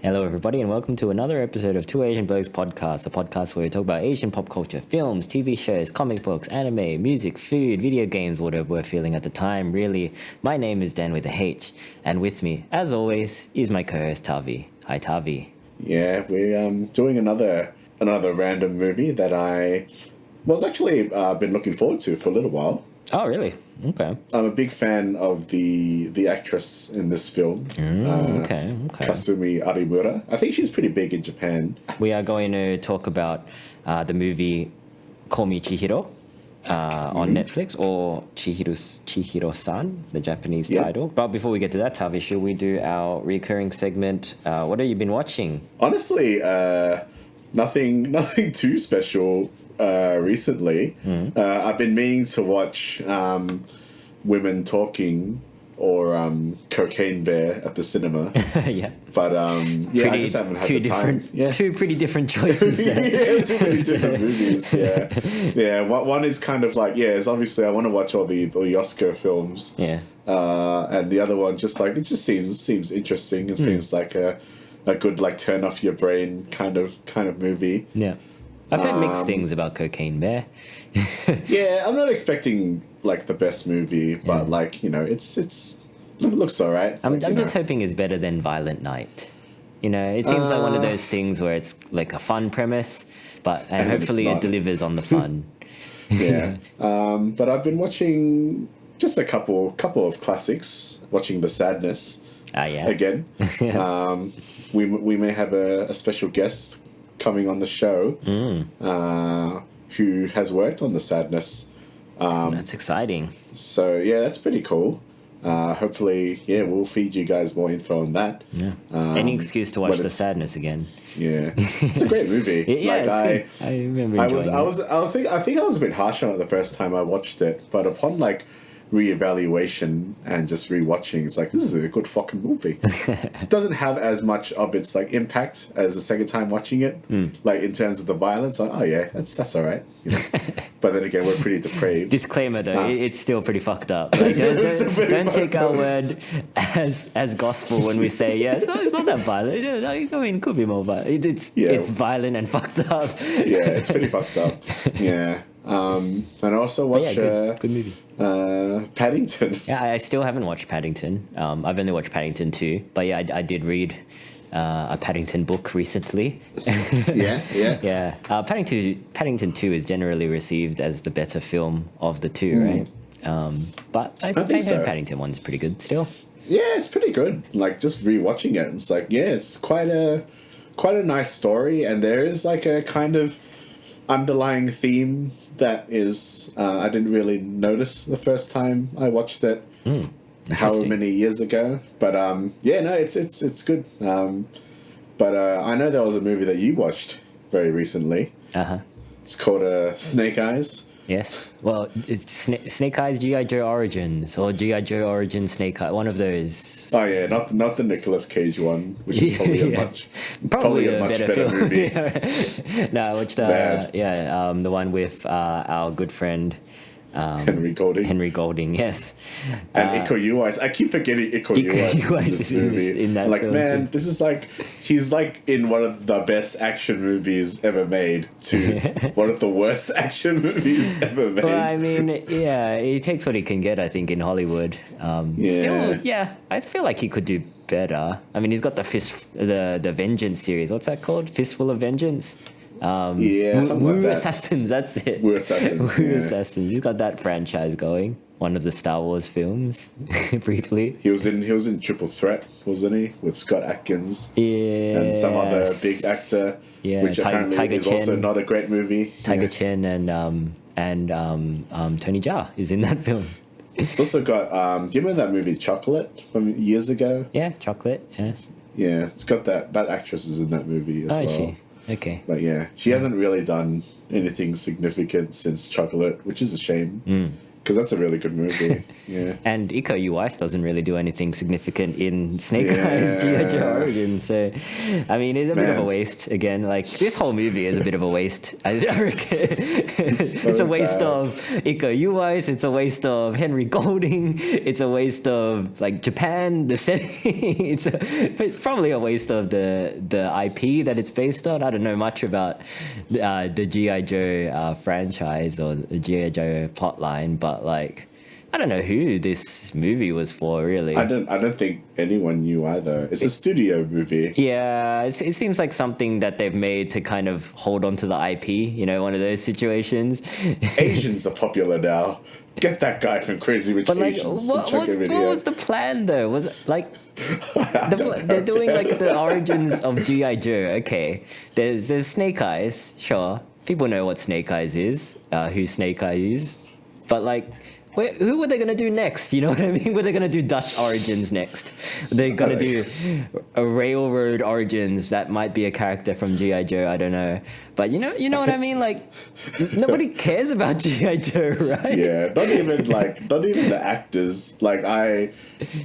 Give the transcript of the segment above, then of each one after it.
Hello, everybody, and welcome to another episode of Two Asian Blokes Podcast, a podcast where we talk about Asian pop culture, films, TV shows, comic books, anime, music, food, video games, whatever we're feeling at the time, really. My name is Dan with a H, and with me, as always, is my co-host Tavi. Hi, Tavi. Yeah, we're doing another random movie that I was actually been looking forward to for a little while. Oh, really? Okay. I'm a big fan of the actress in this film. Okay. Kasumi Arimura. I think she's pretty big in Japan. We are going to talk about the movie Call Me Chihiro on Netflix, or Chihiro-san, the Japanese title. But before we get to that, Tavi, should we do our recurring segment? What have you been watching? Honestly, nothing too special recently. I've been meaning to watch Women Talking or Cocaine Bear at the cinema. Yeah. But I just haven't had the time. Yeah. Two pretty different choices there. Yeah, two pretty different movies. Yeah. One is kind of like, it's obviously I want to watch all the Oscar films. Yeah. And the other one just seems interesting. It seems like a good like turn off your brain kind of movie. Yeah. I've heard mixed things about Cocaine Bear. Yeah, I'm not expecting like the best movie, but like, it looks all right. I'm just hoping it's better than Violent Night. It seems like one of those things where it's like a fun premise, and hopefully it delivers on the fun. Yeah. But I've been watching just a couple of classics, watching The Sadness again. We may have a special guest coming on the show who has worked on The Sadness. That's exciting. So, yeah, that's pretty cool. Hopefully, we'll feed you guys more info on that. Yeah. Any excuse to watch The Sadness again. Yeah. It's a great movie. It's good. I remember enjoying it. I think I was a bit harsh on it the first time I watched it, but upon like reevaluation and just rewatching, it's like, this is a good fucking movie. It doesn't have as much of its like impact as the second time watching it, like in terms of the violence. Like, that's all right. But then again, we're pretty depraved. Disclaimer though, it's still pretty fucked up. Like, don't take our word as gospel when we say it's not that violent. I mean, it could be more violent. It's violent and fucked up. Yeah, it's pretty fucked up. Yeah. And I also watched good movie. Paddington. Yeah, I still haven't watched Paddington. I've only watched Paddington 2, but I did read a Paddington book recently. Yeah. Paddington 2 is generally received as the better film of the two, right? But I think heard Paddington 1 is pretty good still. Yeah, it's pretty good. Like, just rewatching it, it's like, it's quite a nice story, and there is like a kind of underlying theme that is I didn't really notice the first time I watched it however many years ago, but it's good. But I know there was a movie that you watched very recently. It's called Snake Eyes. Yes, well, it's Snake Eyes G.I. Joe Origins, or G.I. Joe Origins Snake Eyes, one of those. Oh yeah, not the Nicolas Cage one, which is probably a much better movie. No, I watched the one with our good friend Henry Golding, yes. And Iko Uwais. I keep forgetting Iko Uwais in this movie. In that like, film man, too. this is like, he's like in one of the best action movies ever made to one of the worst action movies ever made. Well, I mean, he takes what he can get, I think, in Hollywood. Still, I feel like he could do better. I mean, he's got the Vengeance series. What's that called? Fistful of Vengeance? Something like that. Assassins, that's it. Woo Assassins. Assassins. He's got that franchise going. One of the Star Wars films, briefly. He was in Triple Threat, wasn't he? With Scott Atkins. Yeah. And some other big actor. Yeah. Which apparently Tiger is Chen. also not a great movie. Tiger Chen and Tony Jaa is in that film. It's also got, do you remember that movie Chocolate from years ago? Yeah, Chocolate, yeah. Yeah, it's got that actress is in that movie as well. Is she? Okay. But she hasn't really done anything significant since Chocolate, which is a shame. because that's a really good movie. Yeah. And Iko Uwais doesn't really do anything significant in Snake Eyes G.I. Joe Origins. So, I mean, it's a bit of a waste. Again, like, this whole movie is a bit of a waste. I reckon. It's a waste of Iko Uwais. It's a waste of Henry Golding. It's a waste of, like, Japan, the setting. It's probably a waste of the IP that it's based on. I don't know much about the G.I. Joe franchise or the G.I. Joe plotline, but, like, I don't know who this movie was for, really. I don't think anyone knew either. It's a studio movie. Yeah, it seems like something that they've made to kind of hold on to the IP, you know, one of those situations. Asians are popular now. Get that guy from Crazy Rich Asians. What was the plan, though? Was it, like, they're doing, like, the origins of G.I. Joe. Okay, there's Snake Eyes, sure. People know what Snake Eyes is, who Snake Eyes is. But, like, who were they going to do next? You know what I mean? Were they going to do Dutch origins next? They're going to do a railroad origins. That might be a character from G.I. Joe. I don't know. But you know what I mean? Like, nobody cares about G.I. Joe, right? Yeah, not even the actors. Like, I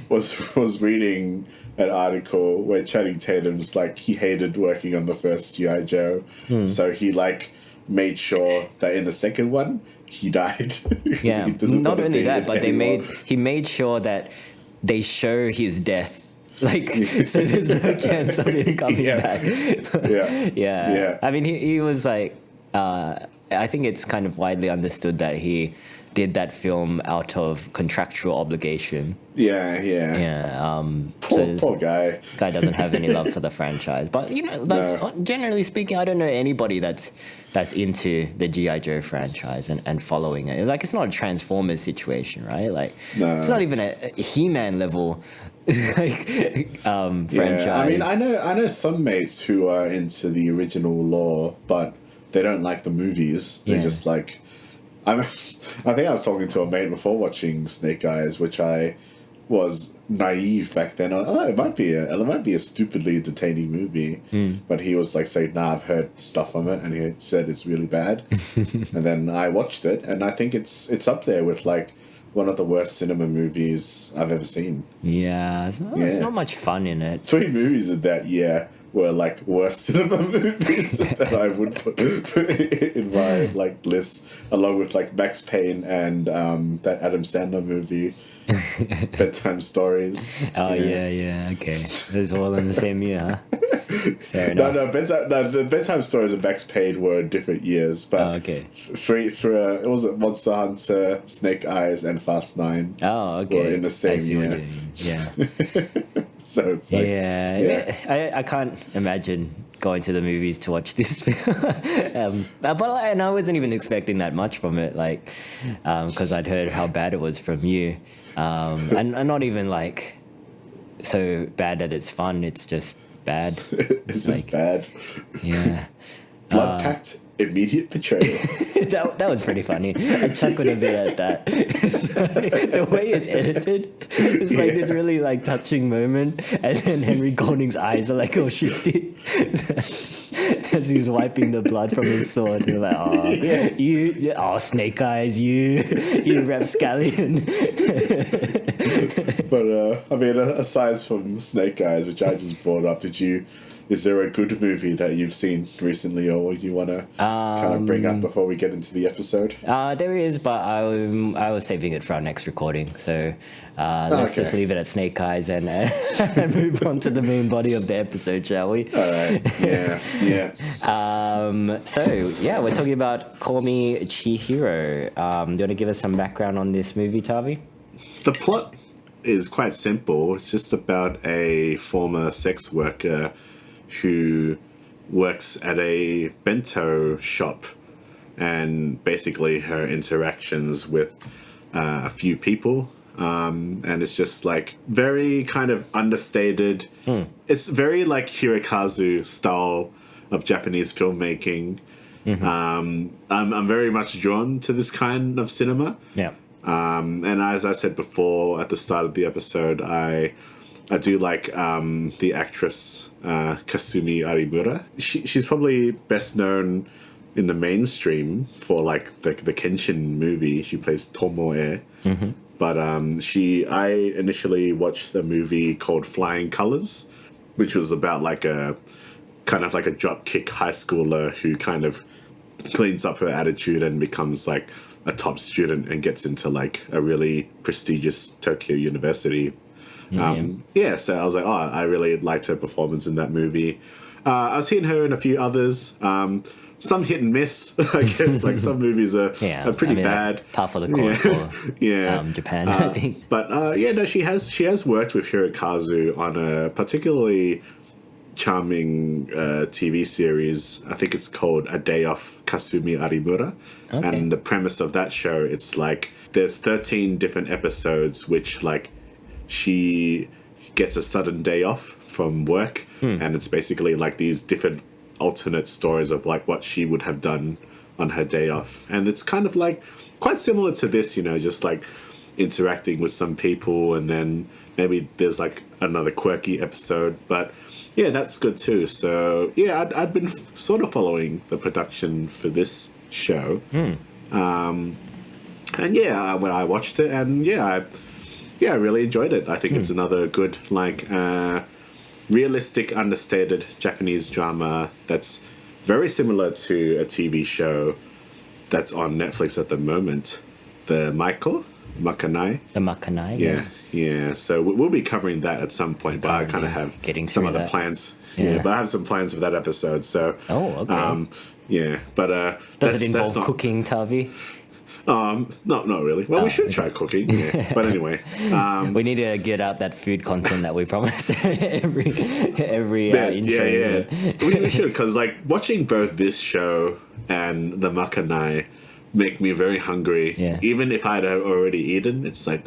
was reading an article where Channing Tatum's like, he hated working on the first G.I. Joe. So he, like, made sure that in the second one, he died. Yeah, not only that, but he made sure that they show his death. Like, so there's no chance of him coming back. Yeah. I mean, he was like, I think it's kind of widely understood that he did that film out of contractual obligation. Yeah. Poor guy. Guy doesn't have any love for the franchise. But, you know, like, generally speaking, I don't know anybody that's into the G.I. Joe franchise and following it. It's like, it's not a Transformers situation, right? Like, it's not even a He-Man level franchise. I mean, I know some mates who are into the original lore, but they don't like the movies. They just like... I think I was talking to a mate before watching Snake Eyes, which I was naive back then. It might be a stupidly entertaining movie, but he was like saying, "Nah, I've heard stuff from it," and he said it's really bad. And then I watched it, and I think it's up there with like one of the worst cinema movies I've ever seen. Yeah, it's not much fun in it. 3 movies in that year were like worst cinema movies that I would put in my like list, along with like Max Payne and that Adam Sandler movie, Bedtime Stories. Oh yeah, okay. Those all in the same year, huh? Fair enough. The Bedtime Stories and Max Payne were different years, but okay. It was Monster Hunter, Snake Eyes, and Fast 9. Oh, okay. Were in the same year. Yeah. So it's like, I can't imagine going to the movies to watch this. And I wasn't even expecting that much from it, like, because I'd heard how bad it was from you, and not even like so bad that it's fun. It's just bad. It's just bad. Yeah. Blood-packed immediate betrayal. that was pretty funny. I chuckled a bit at that. The way it's edited, it's like this really like touching moment, and then Henry Golding's eyes are like all shifty as he's wiping the blood from his sword. You're like, Snake Eyes, you rapscallion. But I mean, aside from Snake Eyes, which I just brought up, is there a good movie that you've seen recently, or you want to kind of bring up before we get into the episode? There is, but I was saving it for our next recording. So let's just leave it at Snake Eyes and move on to the main body of the episode, shall we? All right. Yeah. We're talking about Call Me Chihiro. Do you want to give us some background on this movie, Tavi? The plot is quite simple. It's just about a former sex worker who works at a bento shop, and basically her interactions with a few people, and it's just like very kind of understated. It's very like Hirokazu style of Japanese filmmaking. I'm very much drawn to this kind of cinema. And as I said before at the start of the episode, I do like the actress Kasumi Arimura. She's probably best known in the mainstream for like the Kenshin movie. She plays Tomoe. But I initially watched a movie called Flying Colors, which was about like a kind of like a dropkick high schooler who kind of cleans up her attitude and becomes like a top student and gets into like a really prestigious Tokyo university. So I was like, I really liked her performance in that movie. I was hitting her in a few others. Some hit and miss, I guess. Like some movies are pretty bad. Like, par for the course for Japan, I think. But she has worked with Hirokazu on a particularly charming TV series. I think it's called A Day Off Kasumi Arimura. Okay. And the premise of that show, it's like there's 13 different episodes which like she gets a sudden day off from work, and it's basically like these different alternate stories of like what she would have done on her day off. And it's kind of like quite similar to this, just like interacting with some people, and then maybe there's like another quirky episode. But yeah, that's good too. So yeah, I'd been sort of following the production for this show. And yeah, when I watched it, and I really enjoyed it. I think it's another good like realistic, understated Japanese drama that's very similar to a TV show that's on Netflix at the moment, the Makanai. The Makanai, yeah. So we'll be covering that at some point, but I kind of have some other plans. Yeah, but I have some plans for that episode. So okay. But does it involve cooking, Tavi? Not really. Well, we should try cooking. Yeah. But anyway, we need to get out that food content that we promised every intro. Yeah. we should, because like watching both this show and the Makanai make me very hungry. Yeah. Even if I'd already eaten, it's like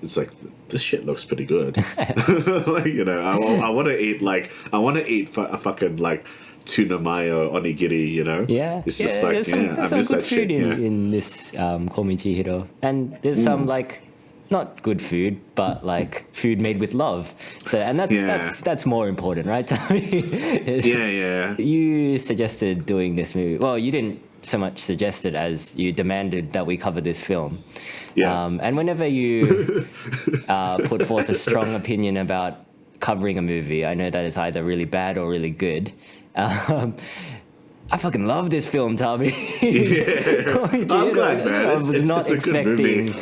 this shit looks pretty good. Like, I want to eat a fucking like tuna mayo onigiri, Yeah, it's just there's some good food in this Call Me Chihiro, and there's some like not good food, but like food made with love. So, and that's more important, right, Tommy? Yeah. You suggested doing this movie. Well, you didn't so much suggest it as you demanded that we cover this film. Yeah. And whenever you put forth a strong opinion about covering a movie, I know that it's either really bad or really good. I fucking love this film, Tommy. I'm glad, man. I was not expecting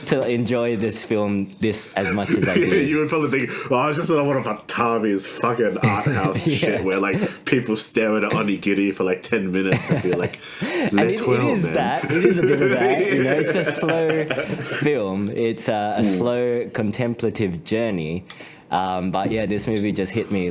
to enjoy this film as much as I did. You would probably think, it's just one of Tommy's fucking art house shit where like people stare at an onigiri for like 10 minutes and be like, it is a bit of that. It's a slow film. It's a slow contemplative journey. But yeah, this movie just hit me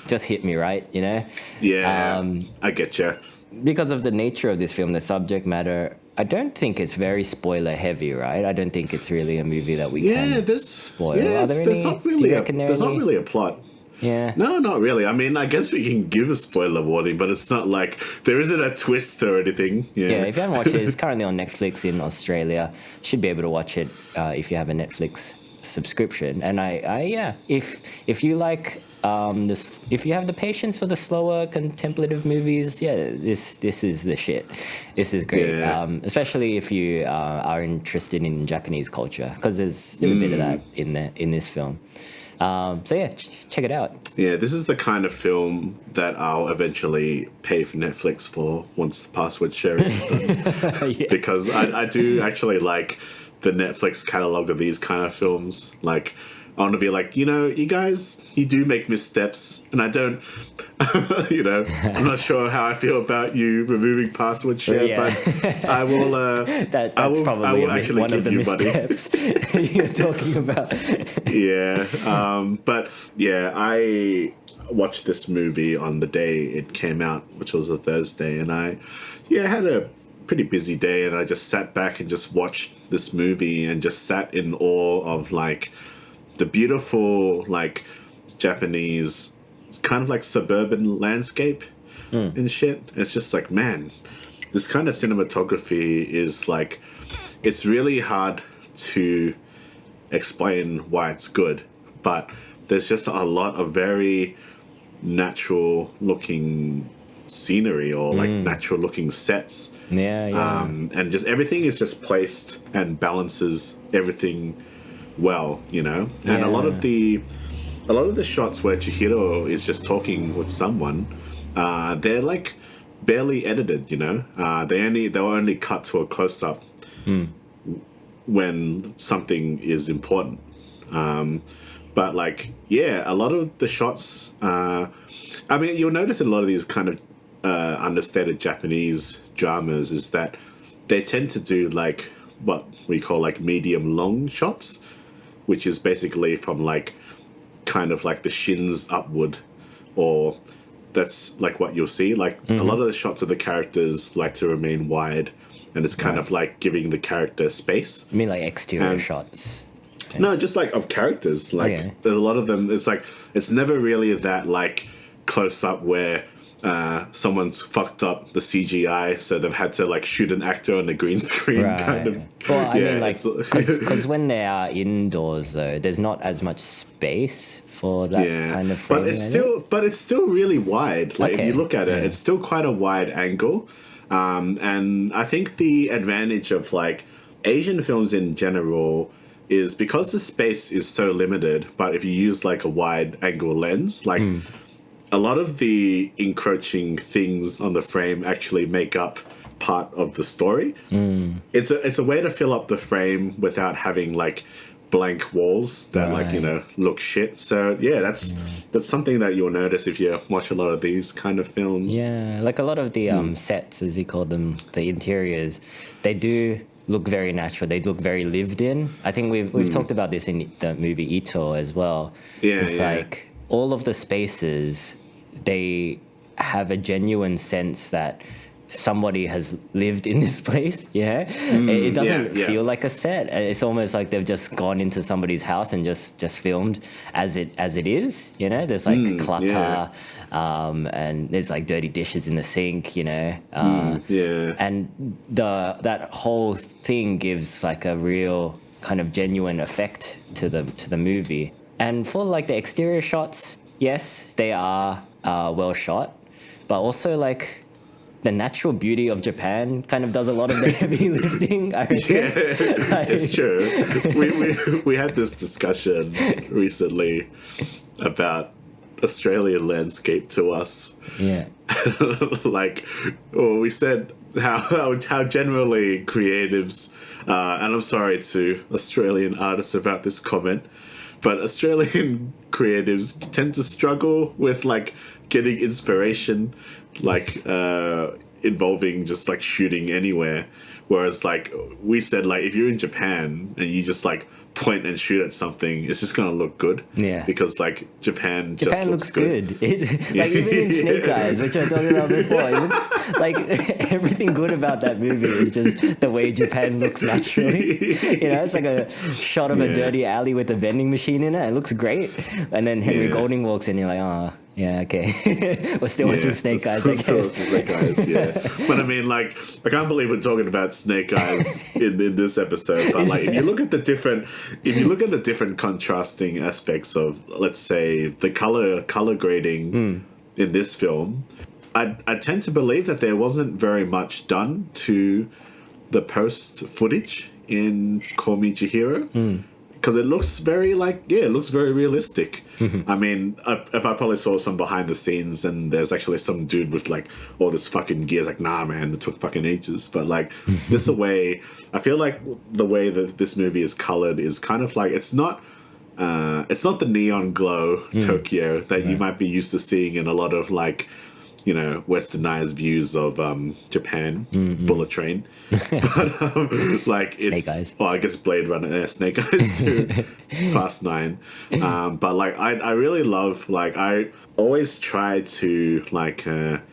just hit me right, I get you. Because of the nature of this film, the subject matter, I don't think it's very spoiler heavy, right? I don't think it's really a movie that we can spoil. There's not really a plot. Yeah. No, not really. I mean, I guess we can give a spoiler warning, but it's not like there isn't a twist or anything. Yeah, if you haven't watched it, it's currently on Netflix in Australia. Should be able to watch it if you have a Netflix subscription. And if you like this, if you have the patience for the slower contemplative movies, this is the shit. This is great, especially if you are interested in Japanese culture, because there's a bit of that in this film. Check it out. Yeah, this is the kind of film that I'll eventually pay for Netflix for once the password sharing is done. Because I do actually like the Netflix catalog of these kind of films. Like, I want to be like, you guys, you do make missteps, and I don't, I'm not sure how I feel about you removing password share, but I will. That's probably one of the missteps you're talking about. I watched this movie on the day it came out, which was a Thursday, and I had a pretty busy day, and I just sat back and just watched this movie and just sat in awe of like the beautiful like Japanese kind of like suburban landscape and shit. It's just like, man, this kind of cinematography is like, it's really hard to explain why it's good, but there's just a lot of very natural looking scenery or like natural looking sets. Yeah. And just everything is just placed and balances everything well, you know. And a lot of the shots where Chihiro is just talking with someone, they're like barely edited, you know. They'll only cut to a close up when something is important. But like, yeah, a lot of the shots. I mean, you'll notice in a lot of these kind of understated Japanese dramas is that they tend to do like what we call like medium long shots, which is basically from like kind of like the shins upward, or that's like what you'll see. Like a lot of the shots of the characters like to remain wide, and it's kind of like giving the character space. I mean, like exterior shots. Okay. No, just like of characters. Like there's a lot of them. It's like it's never really that like close up where someone's fucked up the CGI, so they've had to like shoot an actor on the green screen, kind of. Well, I mean, like, because when they are indoors, though, there's not as much space for that kind of framing. But it's still really wide. Like if you look at it, it's still quite a wide angle. And I think the advantage of like Asian films in general is because the space is so limited. But if you use like a wide angle lens, like. A lot of the encroaching things on the frame actually make up part of the story. It's a way to fill up the frame without having like blank walls that like, you know, look shit. So yeah, that's something that you'll notice if you watch a lot of these kind of films. Yeah, like a lot of the sets, as you call them, the interiors, they do look very natural. They look very lived in. I think we've talked about this in the movie Ito as well. It's like all of the spaces, they have a genuine sense that somebody has lived in this place. It doesn't feel like a set. It's almost like they've just gone into somebody's house and just filmed as it is, you know. There's like clutter, and there's like dirty dishes in the sink, you know. And that whole thing gives like a real kind of genuine effect to the movie. And for like the exterior shots, yes, they are well shot, but also like the natural beauty of Japan kind of does a lot of the heavy lifting. I reckon. It's true. We had this discussion recently about Australian landscape to us. Yeah. We said how generally creatives, and I'm sorry to Australian artists about this comment, but Australian creatives tend to struggle with like getting inspiration, like involving just like shooting anywhere. Whereas like we said, like if you're in Japan and you just like point and shoot at something, it's just gonna look good. Yeah. Because like Japan just looks good. Like even in Snake Eyes, which I talked about before, it looks like everything good about that movie is just the way Japan looks naturally. You know, it's like a shot of a dirty alley with a vending machine in it. It looks great. And then Henry Golding walks in, and you're like, oh. Yeah, okay. We're still watching Snake Eyes, I guess. Snake Eyes, yeah. But I mean, like, I can't believe we're talking about Snake Eyes in this episode. But like, if you look at the different contrasting aspects of, let's say, the color grading in this film, I tend to believe that there wasn't very much done to the post footage in Call Me Chihiro. Because it looks very it looks very realistic. I mean, if I probably saw some behind the scenes and there's actually some dude with like all this fucking gear, it's like, nah, man, it took fucking ages. But like, just the way, I feel like the way that this movie is colored is kind of like, it's not the neon glow Tokyo that you might be used to seeing in a lot of like, you know, westernized views of Japan, Bullet Train. But like it's Snake Eyes. I guess Blade Runner, Snake Eyes too, Fast 9. But like I really love, like I always try to like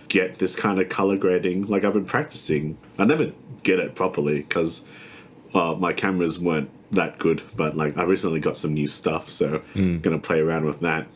get this kind of color grading. Like I've been practicing. I never get it properly because my cameras weren't that good. But like I recently got some new stuff, so I'm gonna play around with that.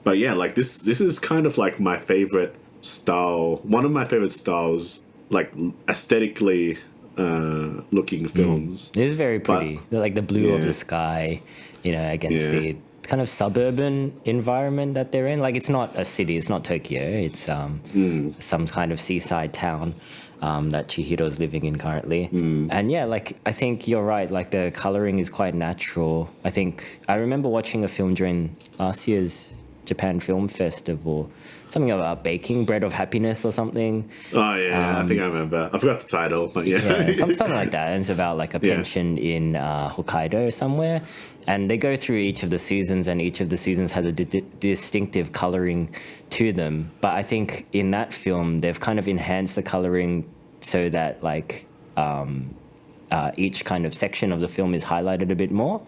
But yeah, like this is kind of like my favorite style, one of my favorite styles, like aesthetically looking films. It is very pretty. Like the blue of the sky, you know, against the kind of suburban environment that they're in. Like, it's not a city, it's not Tokyo, it's some kind of seaside town that Chihiro's living in currently. And yeah, like, I think you're right, like the coloring is quite natural. I remember watching a film during last year's Japan Film Festival, something about baking, Bread of Happiness or something. Oh yeah, I think I remember. I forgot the title, but Yeah, something like that. And it's about like a pension in Hokkaido somewhere. And they go through each of the seasons, and each of the seasons has a distinctive coloring to them. But I think in that film, they've kind of enhanced the coloring so that like each kind of section of the film is highlighted a bit more.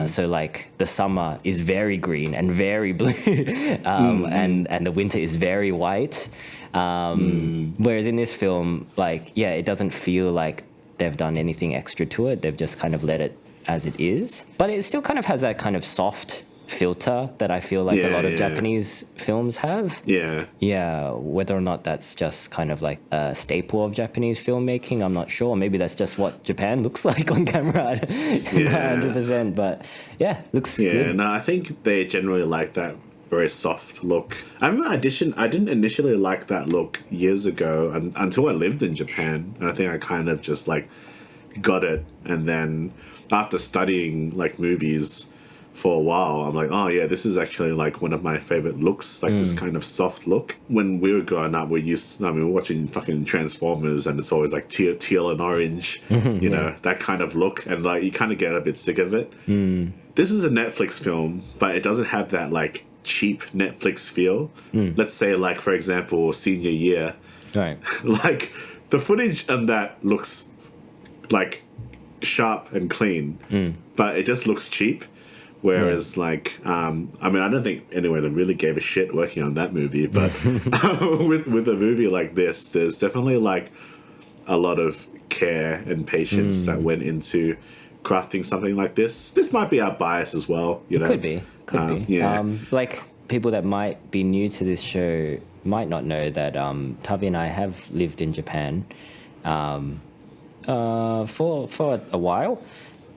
So like the summer is very green and very blue, and the winter is very white. Whereas in this film, like, yeah, it doesn't feel like they've done anything extra to it. They've just kind of let it as it is. But it still kind of has that kind of soft filter that I feel like a lot of Japanese films have. Yeah, whether or not that's just kind of like a staple of Japanese filmmaking, I'm not sure. Maybe that's just what Japan looks like on camera. Not 100%, but yeah, looks good. Yeah, no, I think they generally like that very soft look. I remember I didn't initially like that look years ago until I lived in Japan, and I think I kind of just like got it, and then after studying like movies for a while, I'm like, oh yeah, this is actually like one of my favorite looks, like this kind of soft look. When we were growing up, we were watching fucking Transformers, and it's always like teal and orange, you know, that kind of look, and like you kind of get a bit sick of it. This is a Netflix film, but it doesn't have that like cheap Netflix feel. Let's say like, for example, Senior Year, right? Like the footage on that looks like sharp and clean, but it just looks cheap. Whereas, like, I mean, I don't think anyone really gave a shit working on that movie, but with a movie like this, there's definitely, like, a lot of care and patience that went into crafting something like this. This might be our bias as well, you know? Could be. Yeah. Like, people that might be new to this show might not know that Tavi and I have lived in Japan for a while.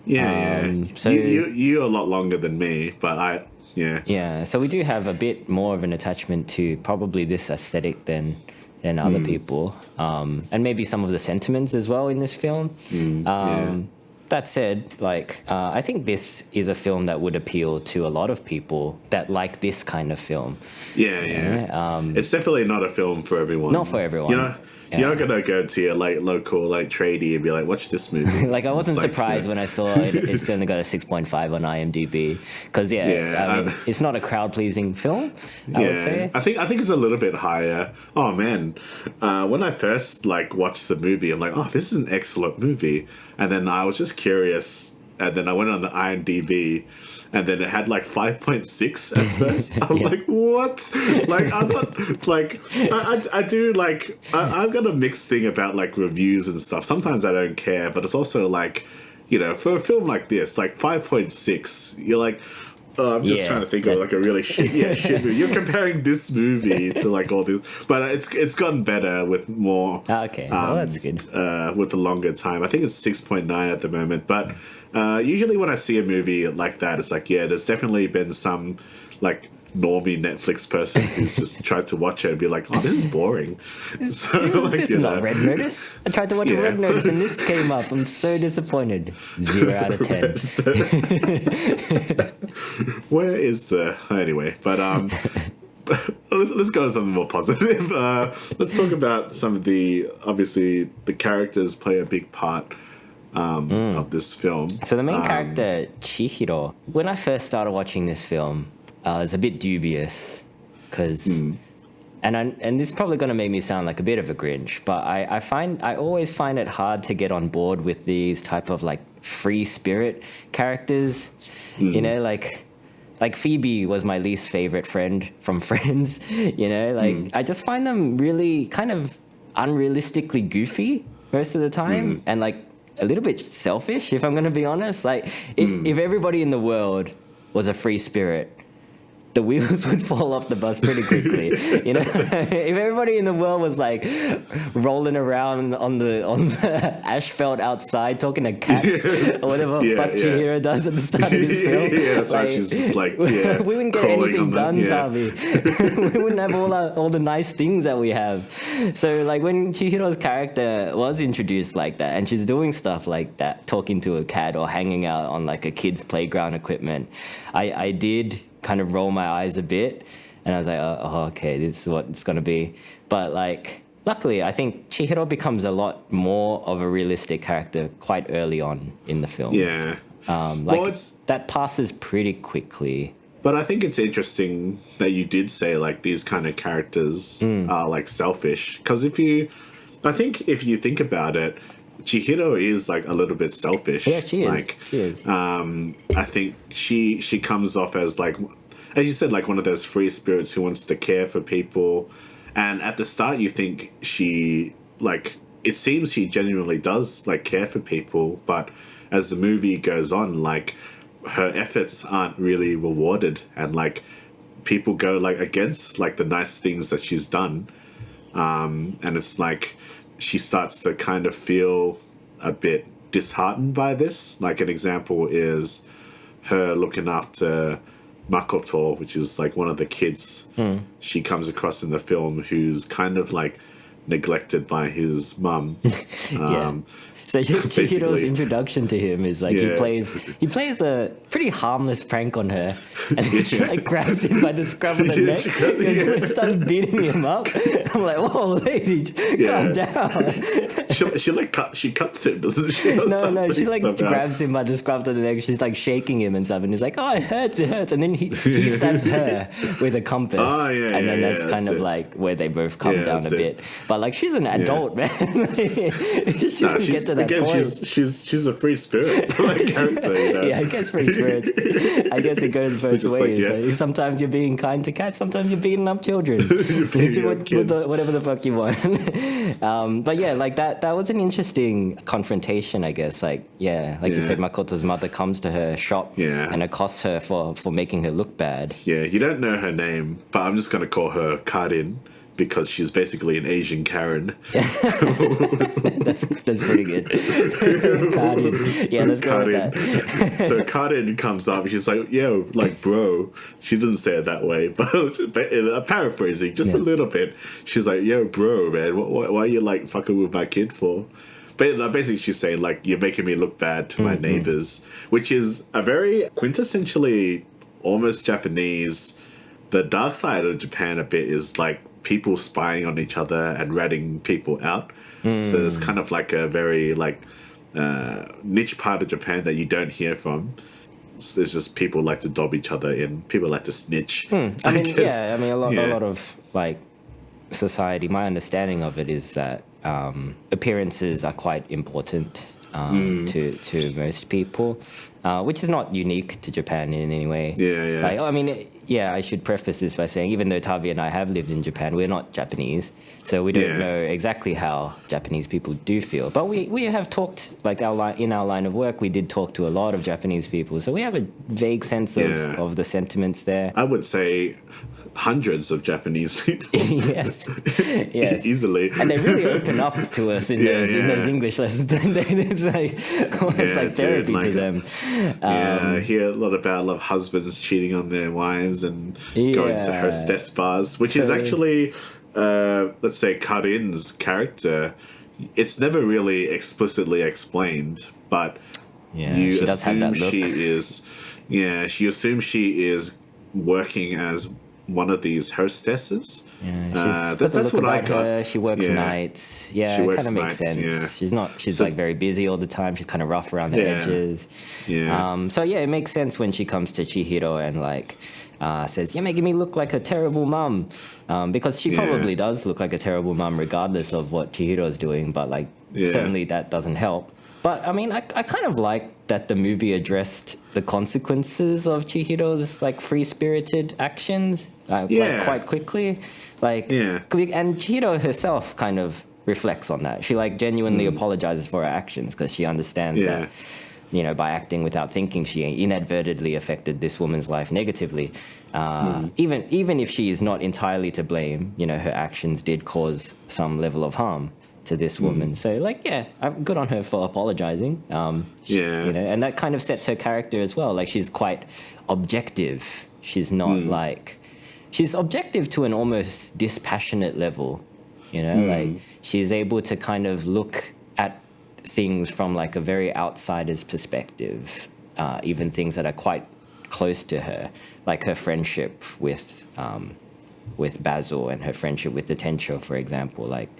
So you a lot longer than me, but so we do have a bit more of an attachment to probably this aesthetic than other people, and maybe some of the sentiments as well in this film. That said, like, I think this is a film that would appeal to a lot of people that like this kind of film. It's definitely not a film for everyone. Not for everyone. You know, you're not gonna go to your like local like tradie and be like, watch this movie. Like, I wasn't surprised when I saw it's only got a 6.5 on IMDb, because I mean, it's not a crowd pleasing film, I would say. I think it's a little bit higher. Oh man, when I first like watched the movie, I'm like, oh, this is an excellent movie, and then I was just curious, and then I went on the IMDb, and then it had like 5.6 at first. I'm like, what? Like, I'm not like, I do like, I've got a mixed thing about like reviews and stuff. Sometimes I don't care, but it's also like, you know, for a film like this, like 5.6, you're like, oh, I'm just trying to think of like a really shit movie. You're comparing this movie to like all this, but it's gotten better with more. Okay, well, that's good. With a longer time, I think it's 6.9 at the moment. But usually when I see a movie like that, it's like, yeah, there's definitely been some like normie Netflix person who's just tried to watch it and be like, oh, this is boring. So like, this is not Red Notice. I tried to watch Red Notice and this came up. I'm so disappointed. 0 out of 10. Where is the anyway? But let's go to something more positive. Let's talk about some of obviously the characters play a big part of this film. So the main character, Chihiro, when I first started watching this film, I was a bit dubious because, and this is probably going to make me sound like a bit of a Grinch, but I always find it hard to get on board with these type of like free spirit characters. You know, like Phoebe was my least favorite friend from Friends. You know, like I just find them really kind of unrealistically goofy most of the time, and like a little bit selfish, if I'm going to be honest. Like if everybody in the world was a free spirit, the wheels would fall off the bus pretty quickly. You know, if everybody in the world was like rolling around on the asphalt outside talking to cats or whatever Chihiro does at the start of this film, that's right. She's just like, we wouldn't get anything done, Tavi. We wouldn't have all the nice things that we have. So like when Chihiro's character was introduced like that, and she's doing stuff like that, talking to a cat or hanging out on like a kid's playground equipment, I did kind of roll my eyes a bit, and I was like, oh, okay, this is what it's gonna be. But like, luckily, I think Chihiro becomes a lot more of a realistic character quite early on in the film. Yeah. That passes pretty quickly. But I think it's interesting that you did say like these kind of characters are like selfish, because if you think about it, Chihiro is like a little bit selfish. Yeah, she is. Like, she is. I think she comes off as like, as you said, like one of those free spirits who wants to care for people. And at the start, you think she like, it seems she genuinely does like care for people, but as the movie goes on, like her efforts aren't really rewarded, and like people go like against like the nice things that she's done, and it's like she starts to kind of feel a bit disheartened by this. Like an example is her looking after Makoto, which is like one of the kids she comes across in the film, who's kind of like neglected by his mum. So Chihiro's introduction to him is like he plays a pretty harmless prank on her, and she like grabs him by the scruff of the neck and starts beating him up. I'm like, whoa, lady, calm down. She cuts him, doesn't she? No, she like grabs him by the scruff of the neck. She's like shaking him and stuff, and he's like, oh, it hurts, and then he stabs her with a compass. And then that's kind of like where they both come down a bit. But like she's an adult, man. She shouldn't get to that point. She's a free spirit like character, you know? Yeah, I guess free spirits. I guess it goes both ways. Like, sometimes you're being kind to cats, sometimes you're beating up children. You do whatever the fuck you want. But yeah, like that was an interesting confrontation, I guess. Like, you said, Makoto's mother comes to her shop and accosts her for making her look bad. Yeah, you don't know her name, but I'm just going to call her Karin, because she's basically an Asian Karen. that's pretty good. Karin. Yeah, let's go with that. So Karin comes up and she's like, yo, like, bro. She doesn't say it that way, but I'm paraphrasing just a little bit. She's like, yo, bro, man, why are you like fucking with my kid for? But basically she's saying like, you're making me look bad to my neighbors, which is a very quintessentially almost Japanese. The dark side of Japan a bit is like people spying on each other and ratting people out. So it's kind of like a very like niche part of Japan that you don't hear from. There's just people like to dob each other in. People like to snitch. I mean, a lot of like society. My understanding of it is that appearances are quite important to most people, which is not unique to Japan in any way. Like, I mean. I should preface this by saying, even though Tavi and I have lived in Japan, we're not Japanese, so we don't know exactly how Japanese people do feel. But we have talked, like in our line of work, we did talk to a lot of Japanese people, so we have a vague sense of the sentiments there. I would say hundreds of Japanese people. yes, easily. And they really open up to us in those English lessons. It's like therapy to them. I hear a lot about husbands cheating on their wives and going to hostess bars, which is actually, let's say, Karin's character. It's never really explicitly explained, but you assume she is. Yeah, she assumes she is working as one of these hostesses. That's what I got. She works nights. Yeah, it kind of makes sense. Yeah. She's like very busy all the time. She's kind of rough around the edges. Yeah. So it makes sense when she comes to Chihiro and like says, "You're making me look like a terrible mum," because she probably does look like a terrible mum regardless of what Chihiro's doing. But like certainly that doesn't help. But I mean, I kind of like that the movie addressed the consequences of Chihiro's like free-spirited actions like quite quickly. And Chihiro herself kind of reflects on that. She like genuinely apologizes for her actions because she understands that you know, by acting without thinking, she inadvertently affected this woman's life negatively. Even if she is not entirely to blame, you know, her actions did cause some level of harm to this woman. So, like, yeah, good on her for apologizing. You know, and that kind of sets her character as well. Like, she's quite objective. She's not like... She's objective to an almost dispassionate level, you know? Like, she's able to kind of look at things from, like, a very outsider's perspective, even things that are quite close to her, like her friendship with Basil and her friendship with the Tencho, for example. Like,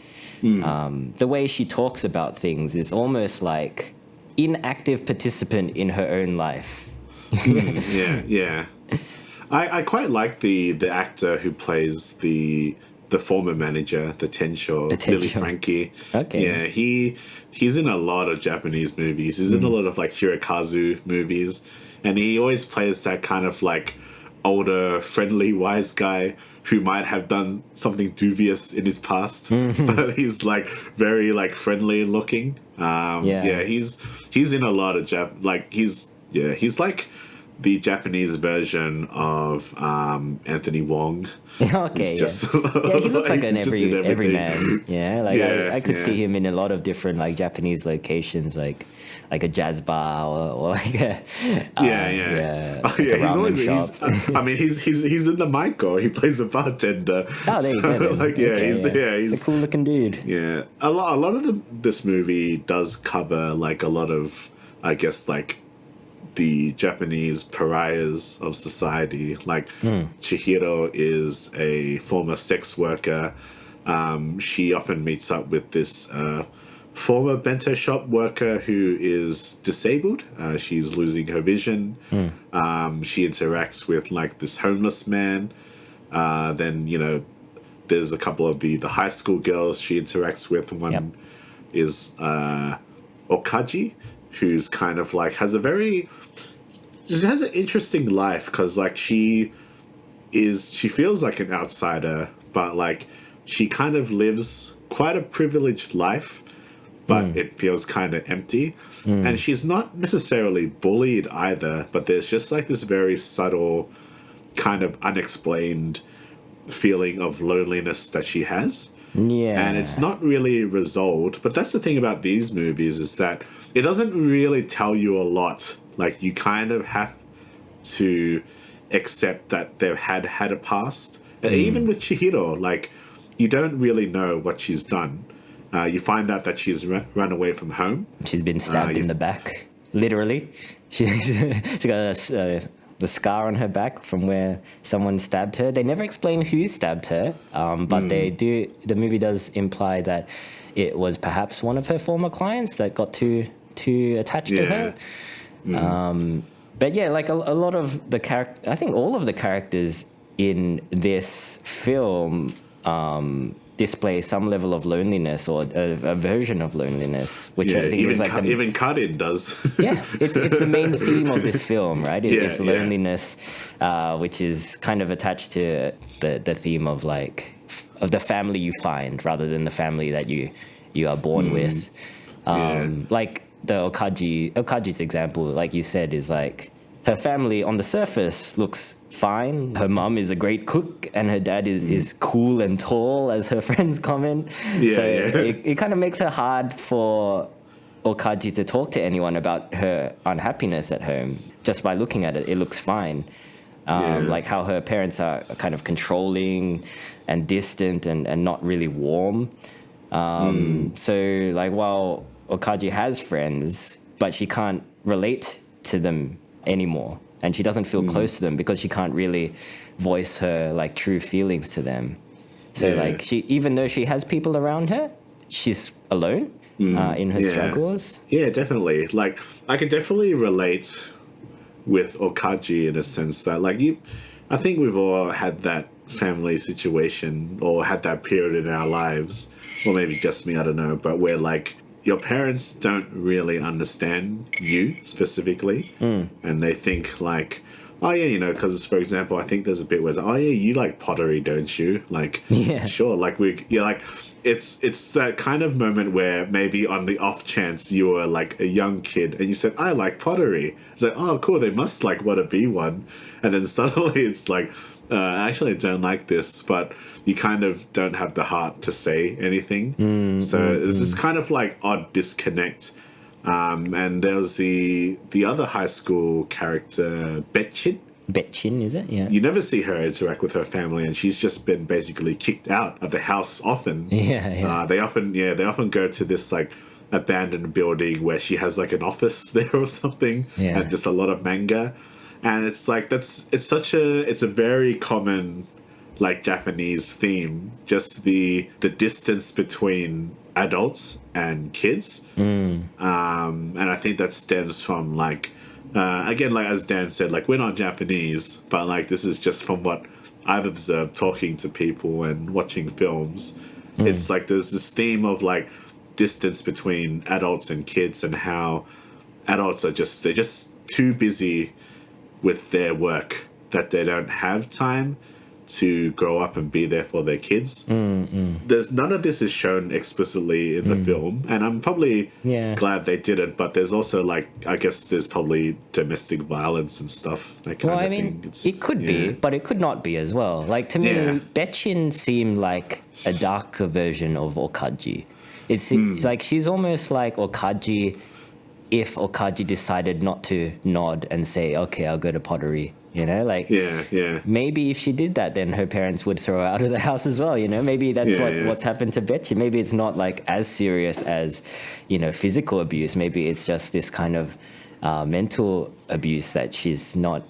the way she talks about things is almost like inactive participant in her own life. Yeah. I quite like the actor who plays the former manager, the Tencho, Billy Frankie. Okay. Yeah, he's in a lot of Japanese movies. He's in a lot of like Hirokazu movies, and he always plays that kind of like older, friendly, wise guy who might have done something dubious in his past, but he's like very like friendly looking. He's in a lot of he's like the Japanese version of Anthony Wong. Okay, yeah, he looks like an everyman. Yeah, like I could see him in a lot of different like Japanese locations, like a jazz bar or like a he's always he's in the Maiko. He plays a bartender. Oh, there you go. Like, he's a cool looking dude. Yeah, a lot of this movie does cover like a lot of, I guess, like the Japanese pariahs of society. Like Chihiro is a former sex worker. She often meets up with this former bento shop worker who is disabled. She's losing her vision. She interacts with like this homeless man. Then, you know, there's a couple of the high school girls she interacts with. One is Okaji, who's kind of like has an interesting life because like she feels like an outsider, but like she kind of lives quite a privileged life, but it feels kind of empty. And she's not necessarily bullied either, but there's just like this very subtle kind of unexplained feeling of loneliness that she has. And it's not really resolved. But that's the thing about these movies, is that it doesn't really tell you a lot. Like, you kind of have to accept that they've had a past. And even with Chihiro, like, you don't really know what she's done. You find out that she's run away from home. She's been stabbed in the back, literally. She got the scar on her back from where someone stabbed her. They never explain who stabbed her, but the movie does imply that it was perhaps one of her former clients that got too attached to her. But yeah, like a lot of the character, I think all of the characters in this film display some level of loneliness or a version of loneliness, which I think is like even Karin does. It's the main theme of this film, right? It's loneliness, which is kind of attached to the theme of like of the family you find rather than the family that you are born with. Like the Okaji's example, like you said, is like her family on the surface looks fine. Her mum is a great cook and her dad is cool and tall, as her friends comment. It kind of makes her hard for Okaji to talk to anyone about her unhappiness at home. Just by looking at it, it looks fine. Like how her parents are kind of controlling and distant and not really warm. So like while Okaji has friends, but she can't relate to them anymore. And she doesn't feel close to them because she can't really voice her like true feelings to them. So like she, even though she has people around her, she's alone in her struggles. Yeah, definitely. Like I can definitely relate with Okaji in a sense that like I think we've all had that family situation or had that period in our lives, or maybe just me, I don't know, but where like your parents don't really understand you specifically, and they think like oh yeah, you know, because for example, I think there's a bit where it's, oh yeah, you like pottery, don't you? Like, Yeah. sure, like like it's that kind of moment where maybe on the off chance you were like a young kid and you said, I like pottery. It's like, oh cool, they must like want to be one, and then suddenly it's like, actually I don't like this, but you kind of don't have the heart to say anything. So it's this kind of like odd disconnect. And there was the other high school character, Betchin. Betchin, is it? Yeah. You never see her interact with her family, and she's just been basically kicked out of the house often. Yeah. They often go to this like abandoned building where she has like an office there or something, Yeah. and just a lot of manga. And it's like it's a very common like Japanese theme, just the distance between adults and kids. And I think that stems from like again, like as Dan said, like we're not Japanese, but like this is just from what I've observed talking to people and watching films. It's like there's this theme of like distance between adults and kids, and how adults are they're just too busy with their work that they don't have time to grow up and be there for their kids. There's none of this is shown explicitly in the film, and I'm probably glad they didn't. But there's also like, I guess there's probably domestic violence and stuff. That kind Well, of I mean, thing. it could be, but it could not be as well. Like to me, Yeah. Betchin seemed like a darker version of Okaji. It's like she's almost like Okaji if Okaji decided not to nod and say, okay, I'll go to pottery, you know, like maybe if she did that, then her parents would throw her out of the house as well, you know. Maybe that's what's happened to Betchin. Maybe it's not like as serious as, you know, physical abuse. Maybe it's just this kind of mental abuse that she's not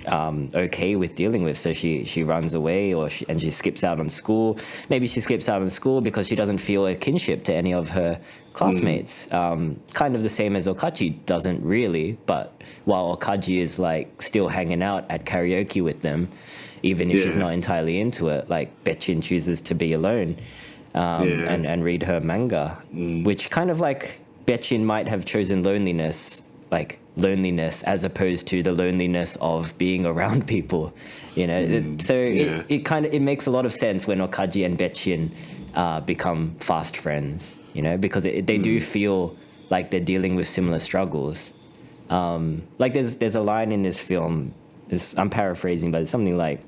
okay with dealing with, so she runs away, and she skips out on school. Maybe she skips out on school because she doesn't feel a kinship to any of her classmates. Kind of the same as Okaji doesn't really, but while Okaji is like still hanging out at karaoke with them, even if she's not entirely into it, like Betchin chooses to be alone and read her manga, which kind of like Betchin might have chosen loneliness as opposed to the loneliness of being around people, you know. It makes a lot of sense when Okaji and Betchin become fast friends, you know, because they do feel like they're dealing with similar struggles. Like there's a line in this film, I'm paraphrasing, but it's something like,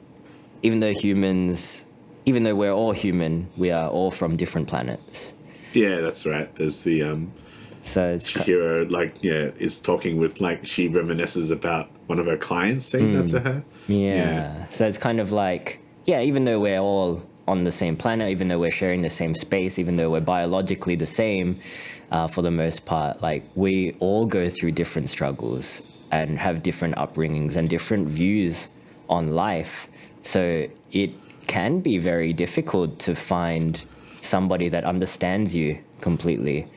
even though we're all human, we are all from different planets. Yeah, that's right. There's the so it's Chihiro, is talking with, like, she reminisces about one of her clients saying that to her. Yeah. So it's kind of like, even though we're all on the same planet, even though we're sharing the same space, even though we're biologically the same, for the most part, like, we all go through different struggles and have different upbringings and different views on life. So it can be very difficult to find somebody that understands you completely,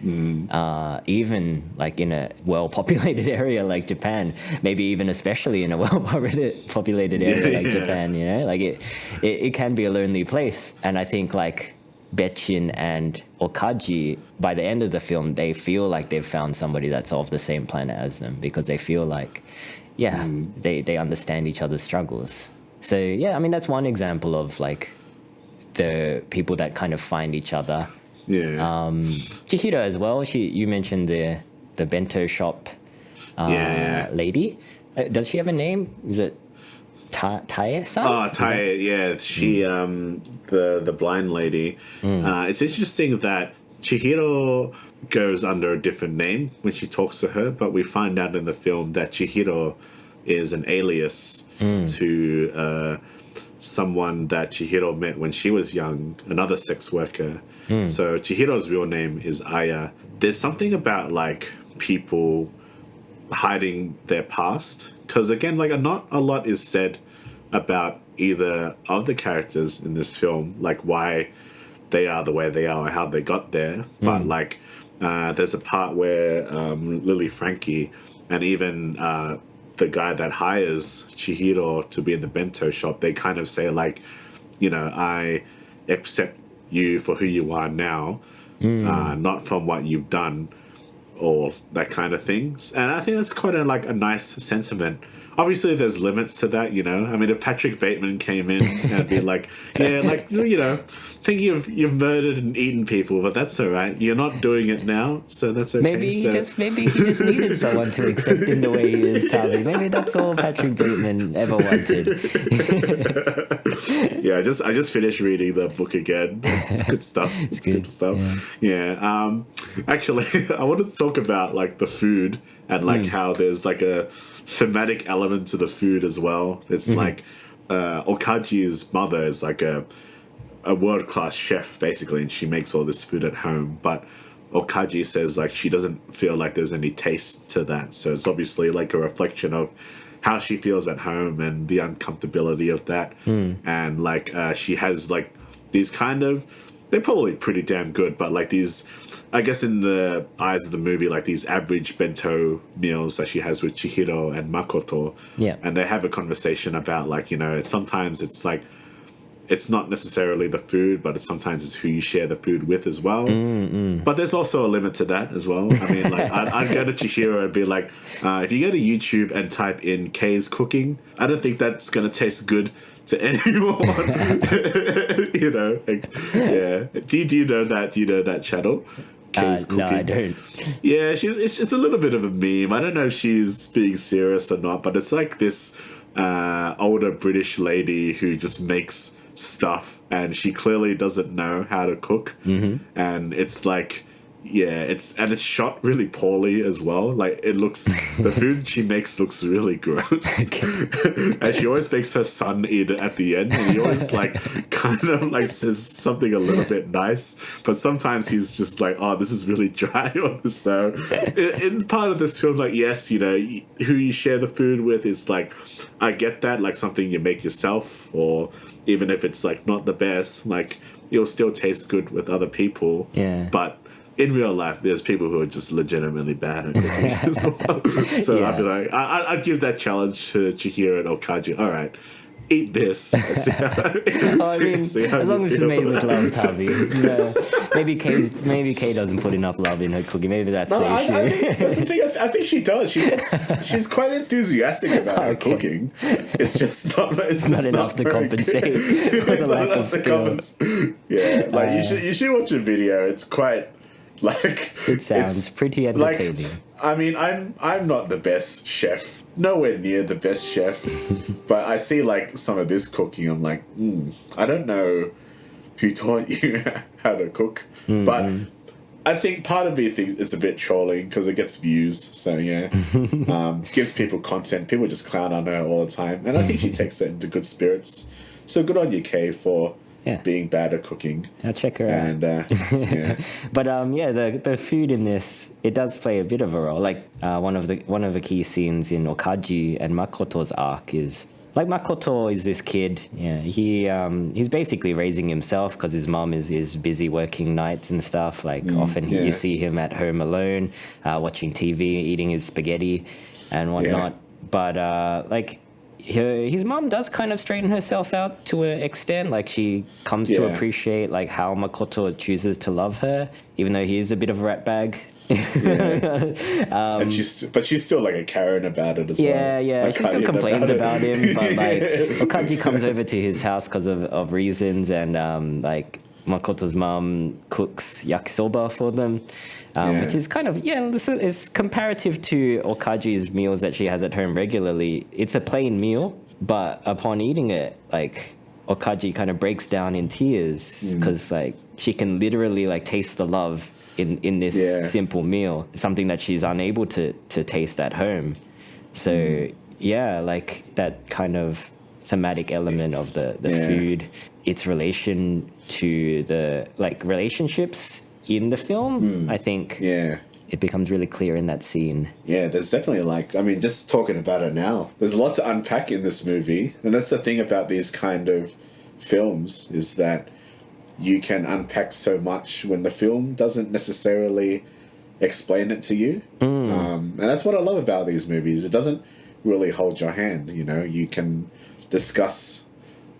even like in a well-populated area like Japan, maybe even especially in a well-populated area like Japan, you know, like it can be a lonely place. And I think like Betchin and Okaji, by the end of the film, they feel like they've found somebody that's of the same planet as them, because they feel like they understand each other's struggles. So I mean, that's one example of like the people that kind of find each other. Chihiro as well. You mentioned the bento shop lady. Does she have a name? Is it Tae-san? Oh, Tae, yeah. She, the blind lady. It's interesting that Chihiro goes under a different name when she talks to her, but we find out in the film that Chihiro is an alias to someone that Chihiro met when she was young, another sex worker. So Chihiro's real name is Aya. There's something about like people hiding their past, because again, like not a lot is said about either of the characters in this film, like why they are the way they are or how they got there. But like there's a part where Lily Frankie and even the guy that hires Chihiro to be in the bento shop, they kind of say like, you know, I accept you for who you are now, not from what you've done, or that kind of things. And I think that's quite a nice sentiment obviously there's limits to that, you know. I mean, if Patrick Bateman came in and be like, yeah, like, you know, thinking of you've murdered and eaten people, but that's all right. You're not doing it now, so that's okay. Maybe he just needed someone to accept him the way he is, Tavi. Maybe that's all Patrick Bateman ever wanted. Yeah, I just finished reading the book again. It's good stuff. It's good stuff. Yeah. Actually, I wanted to talk about like the food and like how there's like a thematic element to the food as well. It's like Okaji's mother is like a world-class chef basically, and she makes all this food at home, but Okaji says like she doesn't feel like there's any taste to that, so it's obviously like a reflection of how she feels at home and the uncomfortability of that. And like she has like these kind of, they're probably pretty damn good, but like these, I guess in the eyes of the movie, like these average bento meals that she has with Chihiro and Makoto. Yeah. And they have a conversation about like, you know, sometimes it's like, it's not necessarily the food, but sometimes it's who you share the food with as well. But there's also a limit to that as well. I mean, like, I'd go to Chihiro and be like, if you go to YouTube and type in Kay's cooking, I don't think that's going to taste good to anyone. You know? Like, yeah. Do you know that? Do you know that channel? Kay's cooking? No, I don't. Yeah, it's a little bit of a meme. I don't know if she's being serious or not, but it's like this older British lady who just makes stuff, and she clearly doesn't know how to cook. And it's like, yeah, it's shot really poorly as well. Like it looks, the food she makes looks really gross. And she always makes her son eat it at the end, and he always like kind of like says something a little bit nice, but sometimes he's just like, oh, this is really dry. So in part of this film, like, yes, you know, who you share the food with is like, I get that, like something you make yourself, or even if it's like not the best, like it'll still taste good with other people. Yeah. But in real life, there's people who are just legitimately bad at cooking as well. So I'd be like, I'd give that challenge to Chihiro and Okaji. All right, eat this. I mean, as long as it's made with love, Tavi. No, maybe Kay doesn't put enough love in her cooking. Maybe that's the issue. I think that's the thing. I think she does. She's quite enthusiastic about her cooking. It's just not. It's not enough to compensate for the lack of skill. Yeah, like you should watch a video. It's quite. Like it sounds pretty entertaining. Like, I mean, I'm not the best chef, nowhere near the best chef, but I see like some of this cooking. I'm like, I don't know who taught you how to cook, but I think part of me thinks it's a bit trolling because it gets views. So yeah, gives people content. People just clown on her all the time, and I think she takes it into good spirits. So good on you, Kay, for. Yeah. Being bad at cooking. I'll check her out. Yeah. But yeah, the food in this, it does play a bit of a role. Like one of the key scenes in Okaji and Makoto's arc is like Makoto is this kid. Yeah, he's basically raising himself because his mom is busy working nights and stuff. Like often you see him at home alone, watching TV, eating his spaghetti and whatnot. But like. His mom does kind of straighten herself out to an extent. Like she comes to appreciate like how Makoto chooses to love her, even though he is a bit of a ratbag. And she's still like a Karen about it as well. Yeah. She still complains about him, but like Okaji comes over to his house because of reasons, and like Makoto's mom cooks yakisoba for them. Which is kind of, it's comparative to Okaji's meals that she has at home regularly. It's a plain meal, but upon eating it, like, Okaji kind of breaks down in tears because, like, she can literally, like, taste the love in this simple meal, something that she's unable to taste at home. So, like, that kind of thematic element of the food, its relation to the, like, relationships in the film, I think it becomes really clear in that scene. Yeah, there's definitely like, I mean, just talking about it now, there's a lot to unpack in this movie. And that's the thing about these kind of films is that you can unpack so much when the film doesn't necessarily explain it to you. And that's what I love about these movies. It doesn't really hold your hand, you know. You can discuss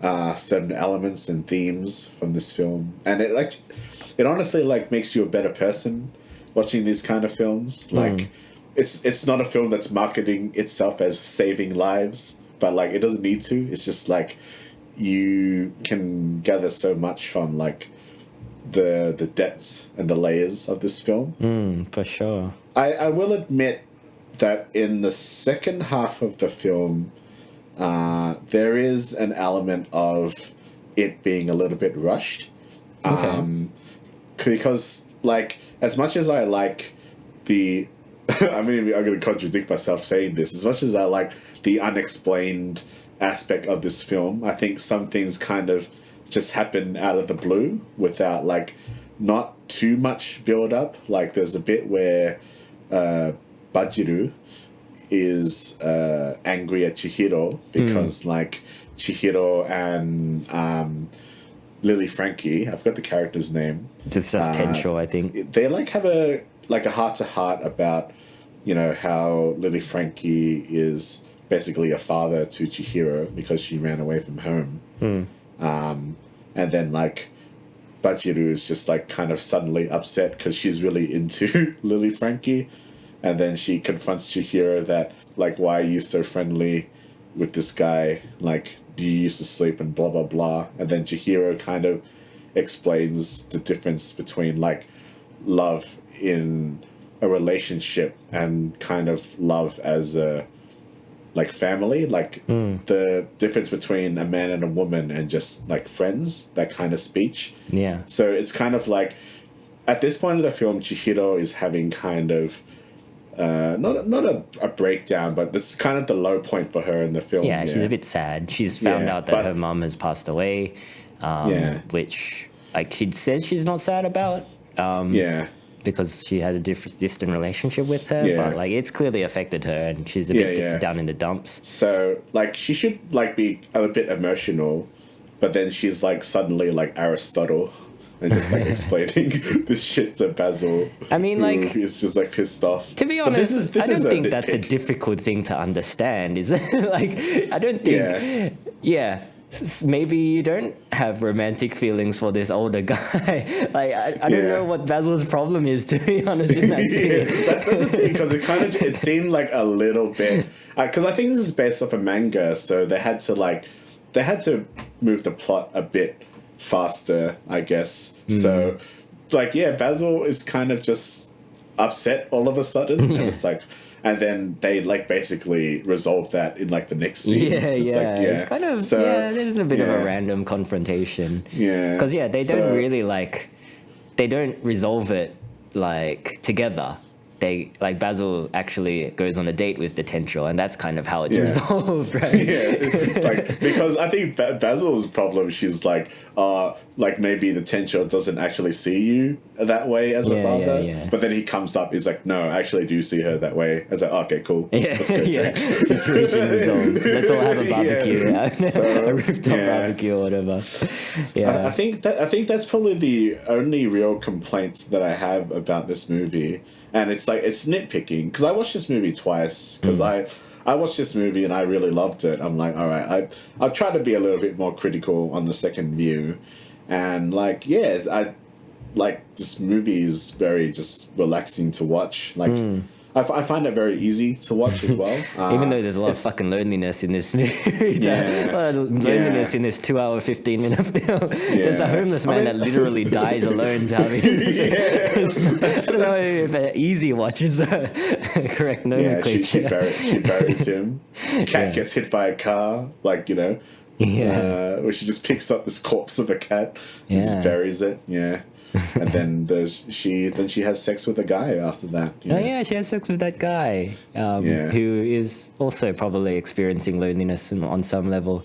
certain elements and themes from this film. And it honestly like makes you a better person watching these kind of films. Like it's not a film that's marketing itself as saving lives, but like it doesn't need to. It's just like you can gather so much from like the depths and the layers of this film. For sure. I will admit that in the second half of the film, there is an element of it being a little bit rushed. Because, like, as much as I like the... I mean, I'm going to contradict myself saying this. As much as I like the unexplained aspect of this film, I think some things kind of just happen out of the blue without, like, not too much build-up. Like, there's a bit where Bajiru is angry at Chihiro because, like, Chihiro and Lily Frankie, I've got the character's name. Just Tensho, I think. They, like, have a heart-to-heart about, you know, how Lily Frankie is basically a father to Chihiro because she ran away from home. And then, like, Bajiru is just, like, kind of suddenly upset because she's really into Lily Frankie. And then she confronts Chihiro that, like, why are you so friendly with this guy? Like, do you used to sleep and blah, blah, blah. And then Chihiro kind of explains the difference between, like, love in a relationship and kind of love as a, like, family. Like, the difference between a man and a woman and just, like, friends, that kind of speech. Yeah. So it's kind of like, at this point of the film, Chihiro is having kind of not a breakdown, but this is kind of the low point for her in the film. Yeah, she's a bit sad. She's found out that her mum has passed away, which, like, she says she's not sad about. Because she had a distant relationship with her, but, like, it's clearly affected her, and she's a bit down in the dumps. So, like, she should, like, be a bit emotional, but then she's, like, suddenly, like, Aristotle. And just, like, explaining this shit to Basil. I mean, like... He's just, like, pissed off. To be honest, I don't think that's a difficult thing to understand, is it? Like, I don't think... Maybe you don't have romantic feelings for this older guy. Like, I don't know what Basil's problem is, to be honest, in that scene. That's the thing, because it seemed like a little bit... Because I think this is based off a manga, so they had to move the plot a bit faster, I guess. So, like, Basil is kind of just upset all of a sudden, and it's like, and then they, like, basically resolve that in, like, the next scene. It's kind of there's a bit of a random confrontation. Because they don't really, like, they don't resolve it, like, together. They, like, Basil actually goes on a date with the Tensho, and that's kind of how it's resolved, right? Like, because I think Basil's problem, she's like, maybe the Tensho doesn't actually see you that way as a father. But then he comes up, he's like, no, I actually do see her that way. I was like, okay, cool. Situation resolved. Let's all have a barbecue. A rooftop barbecue or whatever. I think that's probably the only real complaints that I have about this movie. And it's like, it's nitpicking, because I watched this movie twice, because I watched this movie and I really loved it. I'm like, all right, I'll try to be a little bit more critical on the second view. And, like, this movie is very just relaxing to watch. Like, I find it very easy to watch as well. Even though there's a lot of fucking loneliness in this movie. A lot of loneliness in this 2-hour, 15-minute film. There's a homeless man that literally dies alone. I don't know if an easy watch is the correct nomenclature. She buries him. Cat gets hit by a car, like, you know. Where she just picks up this corpse of a cat and just buries it. And then she has sex with a guy after that. She has sex with that guy who is also probably experiencing loneliness on some level.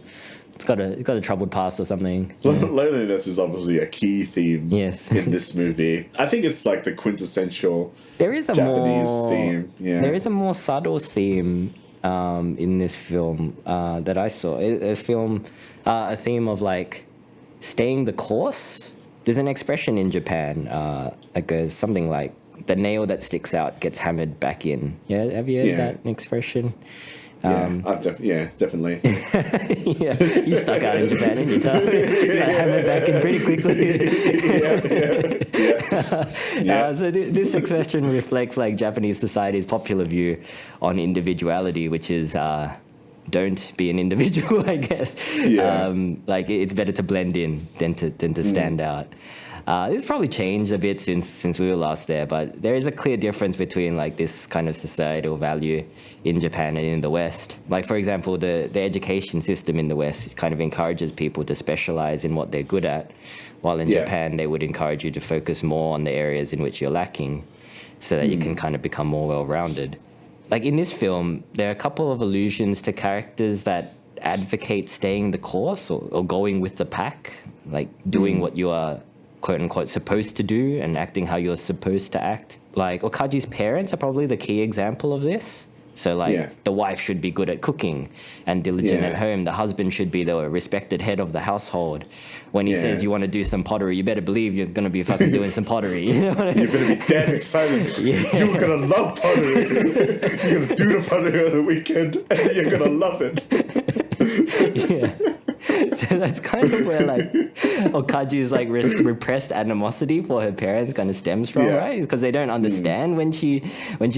It's got a troubled past or something. Loneliness is obviously a key theme in this movie. I think it's like the quintessential Japanese theme. There is a more subtle theme in this film that I saw. A theme of, like, staying the course. There's an expression in Japan that goes something like, the nail that sticks out gets hammered back in. Have you heard that expression? Definitely. You stuck out in Japan, didn't you, Tom? You got hammered back in pretty quickly. Yeah. So this expression reflects like Japanese society's popular view on individuality, which is don't be an individual, I guess. Yeah. Like it's better to blend in than to stand out. It's probably changed a bit since we were last there, but there is a clear difference between like this kind of societal value in Japan and in the West. Like for example, the education system in the West kind of encourages people to specialize in what they're good at, while in Japan they would encourage you to focus more on the areas in which you're lacking, so that you can kind of become more well-rounded. Like in this film, there are a couple of allusions to characters that advocate staying the course or going with the pack, like doing what you are quote unquote supposed to do and acting how you're supposed to act. Like Okaji's parents are probably the key example of this. So like the wife should be good at cooking and diligent at home. The husband should be the respected head of the household. When he says you want to do some pottery, you better believe you're going to be fucking doing some pottery. You know what I mean? You better be damn excited. You're going to love pottery. You're going to do the pottery on the weekend and you're going to love it. So that's kind of where like Okaji's like repressed animosity for her parents kind of stems from, right? Because they don't understand when she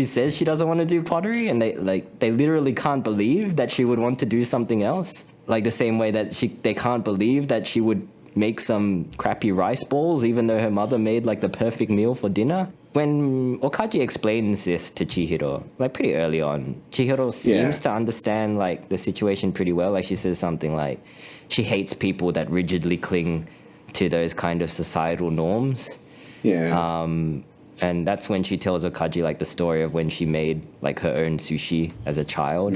says she doesn't want to do pottery, and they literally can't believe that she would want to do something else. Like the same way that they can't believe that she would make some crappy rice balls even though her mother made like the perfect meal for dinner. When Okaji explains this to Chihiro, like pretty early on, Chihiro seems to understand like the situation pretty well. Like she says something like she hates people that rigidly cling to those kind of societal norms. And that's when she tells Okaji like the story of when she made like her own sushi as a child.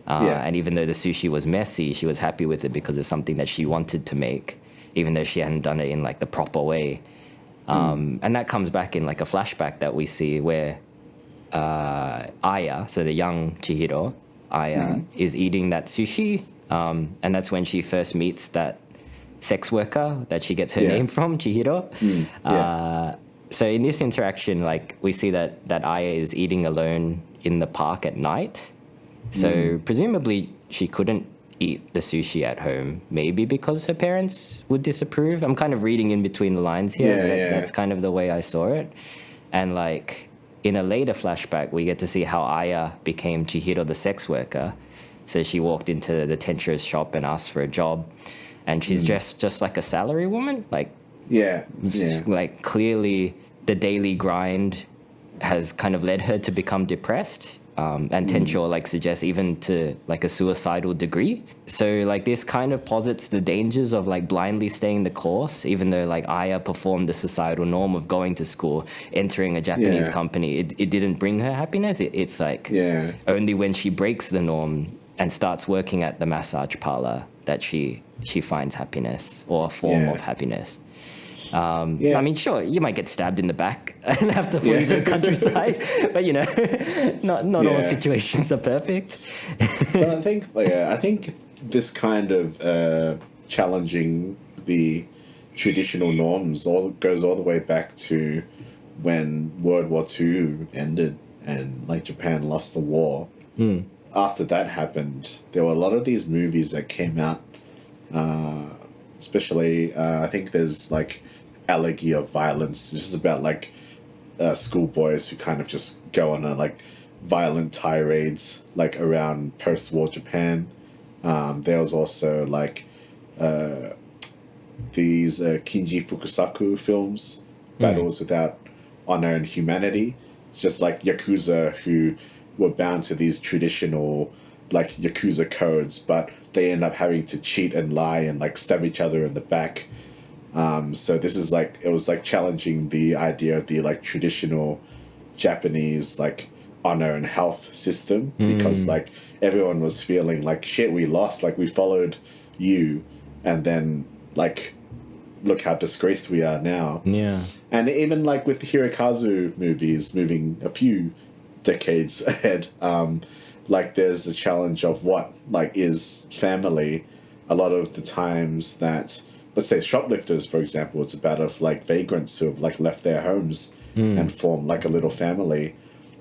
And even though the sushi was messy, she was happy with it because it's something that she wanted to make, even though she hadn't done it in like the proper way. And that comes back in like a flashback that we see where Aya, so the young Chihiro, Aya, is eating that sushi. And that's when she first meets that sex worker that she gets her name from, Chihiro. So in this interaction, like we see that Aya is eating alone in the park at night. So presumably she couldn't eat the sushi at home, maybe because her parents would disapprove. I'm kind of reading in between the lines here. That's kind of the way I saw it. And like in a later flashback, we get to see how Aya became Chihiro the sex worker. So she walked into the Tencho's shop and asked for a job, and she's just like a salary woman. Like like clearly the daily grind has kind of led her to become depressed. And Tencho like suggests even to like a suicidal degree. So like this kind of posits the dangers of like blindly staying the course, even though like Aya performed the societal norm of going to school, entering a Japanese company. It didn't bring her happiness. It's like only when she breaks the norm and starts working at the massage parlor that she finds happiness or a form of happiness. I mean, sure, you might get stabbed in the back and have to flee to the countryside, but you know, not all situations are perfect. But I think this kind of challenging the traditional norms goes all the way back to when World War II ended and like Japan lost the war. After that happened, there were a lot of these movies that came out, especially I think there's like Elegy of Violence. This is about like schoolboys who kind of just go on a like violent tirades like around post-war Japan. There was also like these Kinji Fukusaku films, Battles Without Honor and Humanity. It's just like Yakuza who were bound to these traditional like Yakuza codes, but they end up having to cheat and lie and like stab each other in the back. So this is like, it was like challenging the idea of the like traditional Japanese like honor and health system, because like everyone was feeling like shit, we lost, like we followed you, and then like look how disgraced we are now. And even like with the Hirokazu movies moving a few decades ahead, like there's the challenge of what like is family. A lot of the times that, let's say Shoplifters, for example, it's about of like vagrants who have like left their homes and formed like a little family.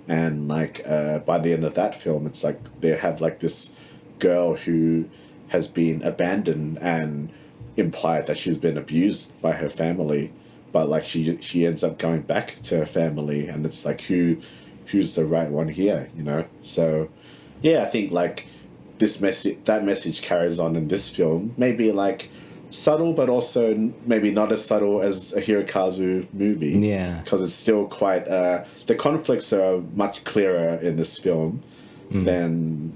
And like by the end of that film, it's like they have like this girl who has been abandoned and implied that she's been abused by her family. but like she ends up going back to her family, and it's like who's the right one here, you know? So yeah, I think like that message carries on in this film, maybe like subtle, but also maybe not as subtle as a Hirokazu movie. Yeah, because it's still quite the conflicts are much clearer in this film than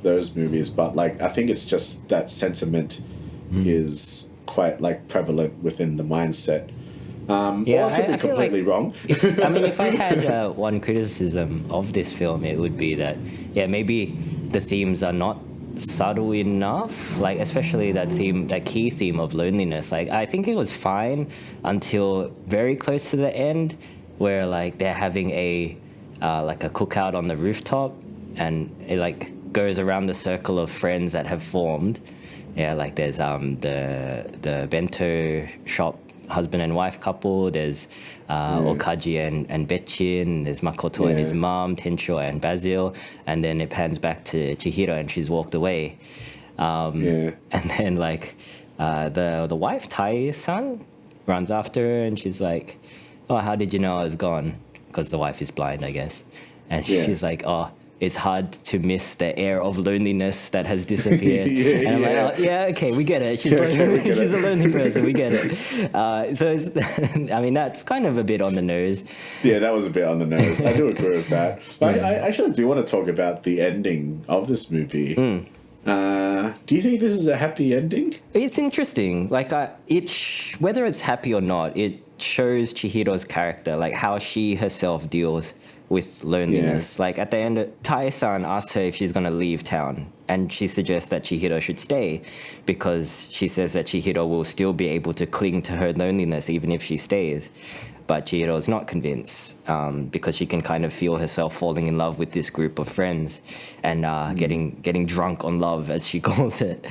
those movies. But like I think it's just that sentiment is quite like prevalent within the mindset. Yeah, or I could be I feel completely wrong. if I had one criticism of this film, it would be that, yeah, maybe the themes are not subtle enough, like especially that key theme of loneliness. Like I think it was fine until very close to the end, where like they're having a like a cookout on the rooftop, and it like goes around the circle of friends that have formed. Yeah, like there's the bento shop husband and wife couple, there's Okaji and Betchin, there's Makoto and his mom, Tensho and Basil, and then it pans back to Chihiro and she's walked away. And then like the wife, Tai-san, runs after her and she's like, oh, how did you know I was gone? Because the wife is blind, I guess. And she's like, oh, it's hard to miss the air of loneliness that has disappeared. And I'm like, oh, yeah, okay, we get it. She's, she's a lonely person, we get it. So it's, I mean, that's kind of a bit on the nose. Yeah, that was a bit on the nose. I do agree with that. But I actually do want to talk about the ending of this movie. Do you think this is a happy ending? It's interesting. Like, whether it's happy or not, it shows Chihiro's character, like how she herself deals with loneliness. Like at the end, Tai-san asks her if she's going to leave town, and she suggests that Chihiro should stay because she says that Chihiro will still be able to cling to her loneliness even if she stays. But Chihiro is not convinced because she can kind of feel herself falling in love with this group of friends and getting drunk on love, as she calls it.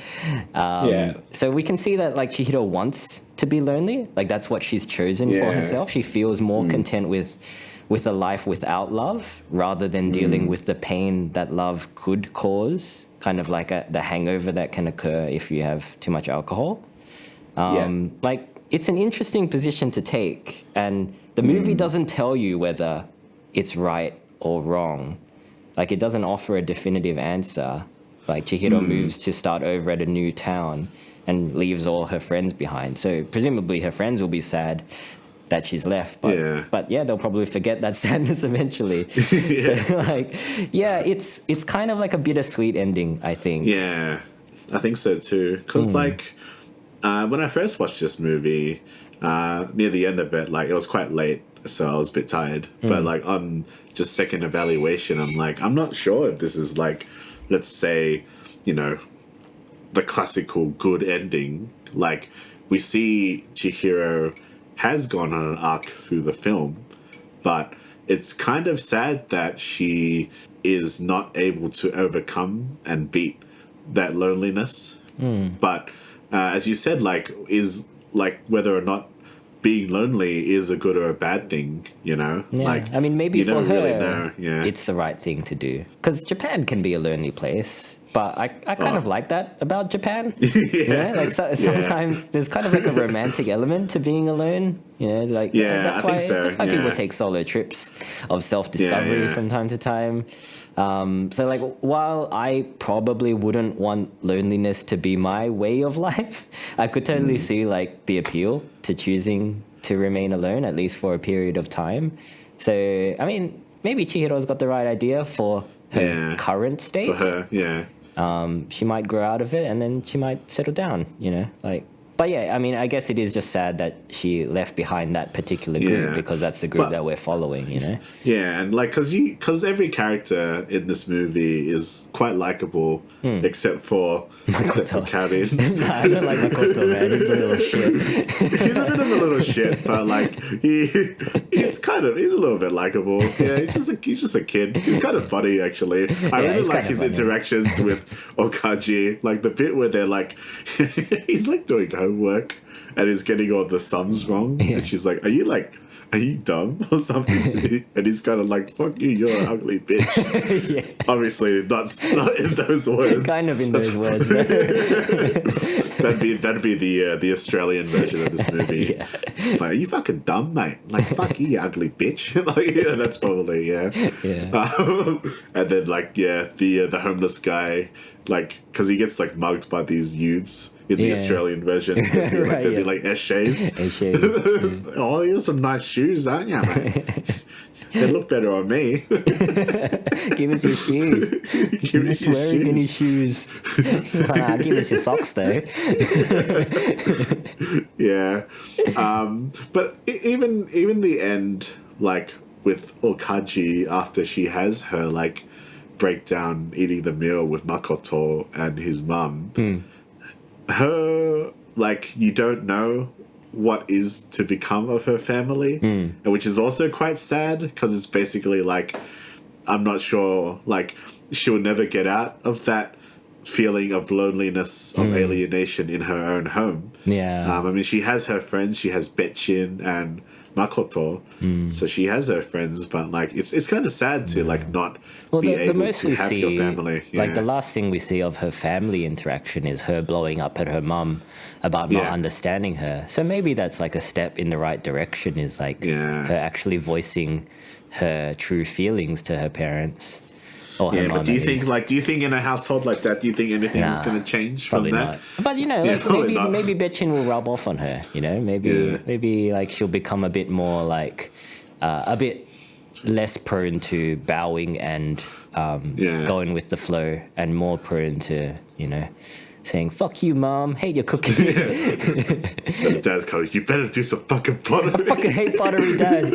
So we can see that like Chihiro wants to be lonely. Like that's what she's chosen for herself. She feels more content with a life without love rather than dealing with the pain that love could cause, kind of like the hangover that can occur if you have too much alcohol. Like, it's an interesting position to take, and the movie doesn't tell you whether it's right or wrong. Like, it doesn't offer a definitive answer. Like, Chihiro moves to start over at a new town and leaves all her friends behind. So presumably her friends will be sad that she's left, but they'll probably forget that sadness eventually. So like, it's kind of like a bittersweet ending, I think. Yeah, I think so too. Because like when I first watched this movie, near the end of it, like it was quite late, so I was a bit tired. But like on just second evaluation, I'm like, I'm not sure if this is like, let's say, you know, the classical good ending. Like we see Chihiro has gone on an arc through the film, but it's kind of sad that she is not able to overcome and beat that loneliness. But as you said, like, is like whether or not being lonely is a good or a bad thing, you know? Like, I mean, maybe for her, really know. it's the right thing to do. Because Japan can be a lonely place. But I kind of like that about Japan. Like sometimes there's kind of like a romantic element to being alone. You know, like that's why people take solo trips of self-discovery from time to time. So like while I probably wouldn't want loneliness to be my way of life, I could totally see like the appeal to choosing to remain alone, at least for a period of time. So I mean, maybe Chihiro's got the right idea for her current state. For her, she might grow out of it and then she might settle down, you know, like. But yeah, I mean, I guess it is just sad that she left behind that particular group because that's the group that we're following, you know? Yeah, and like, because every character in this movie is quite likable, except for Karin. No, I don't like Makoto, man. He's a little shit. He's a bit of a little shit, but like, he's a little bit likable. Yeah, he's just a kid. He's kind of funny, actually. I really like his interactions with Okaji. Like, the bit where they're like, he's like doing homework and is getting all the sums wrong, and she's like, are you dumb or something? And he's kind of like, fuck you, you're an ugly bitch. Obviously not in those words, kind of in those words. that'd be the Australian version of this movie. Yeah. Like, are you fucking dumb, mate? Like, fuck you ugly bitch. Like, yeah, that's probably and then like the homeless guy, like, because he gets like mugged by these youths in the Australian version. They'd be like Eshays. Oh, you have some nice shoes, aren't you, mate? They look better on me. Give us your shoes. You're not wearing any shoes. Give us your socks, though. Yeah. But even the end, like, with Okaji, after she has her, like, breakdown eating the meal with Makoto and his mum, her, like, you don't know what is to become of her family, and which is also quite sad, because it's basically like, I'm not sure, like, she'll never get out of that feeling of loneliness, of alienation in her own home. I mean, she has her friends, she has Betchin and Makoto, so she has her friends, but like it's kind of sad to like not be able to have your family. Like the last thing we see of her family interaction is her blowing up at her mum about not understanding her. So maybe that's like a step in the right direction, is like her actually voicing her true feelings to her parents. Or her mum, but do you think in a household like that, do you think anything is going to change from that? Not. But you know, like maybe Betchin will rub off on her. You know, maybe like she'll become a bit more like a bit less prone to bowing and going with the flow, and more prone to, you know, saying "fuck you, mom, hate your cooking." Dad's going, you better do some fucking pottery. I fucking hate pottery, Dad.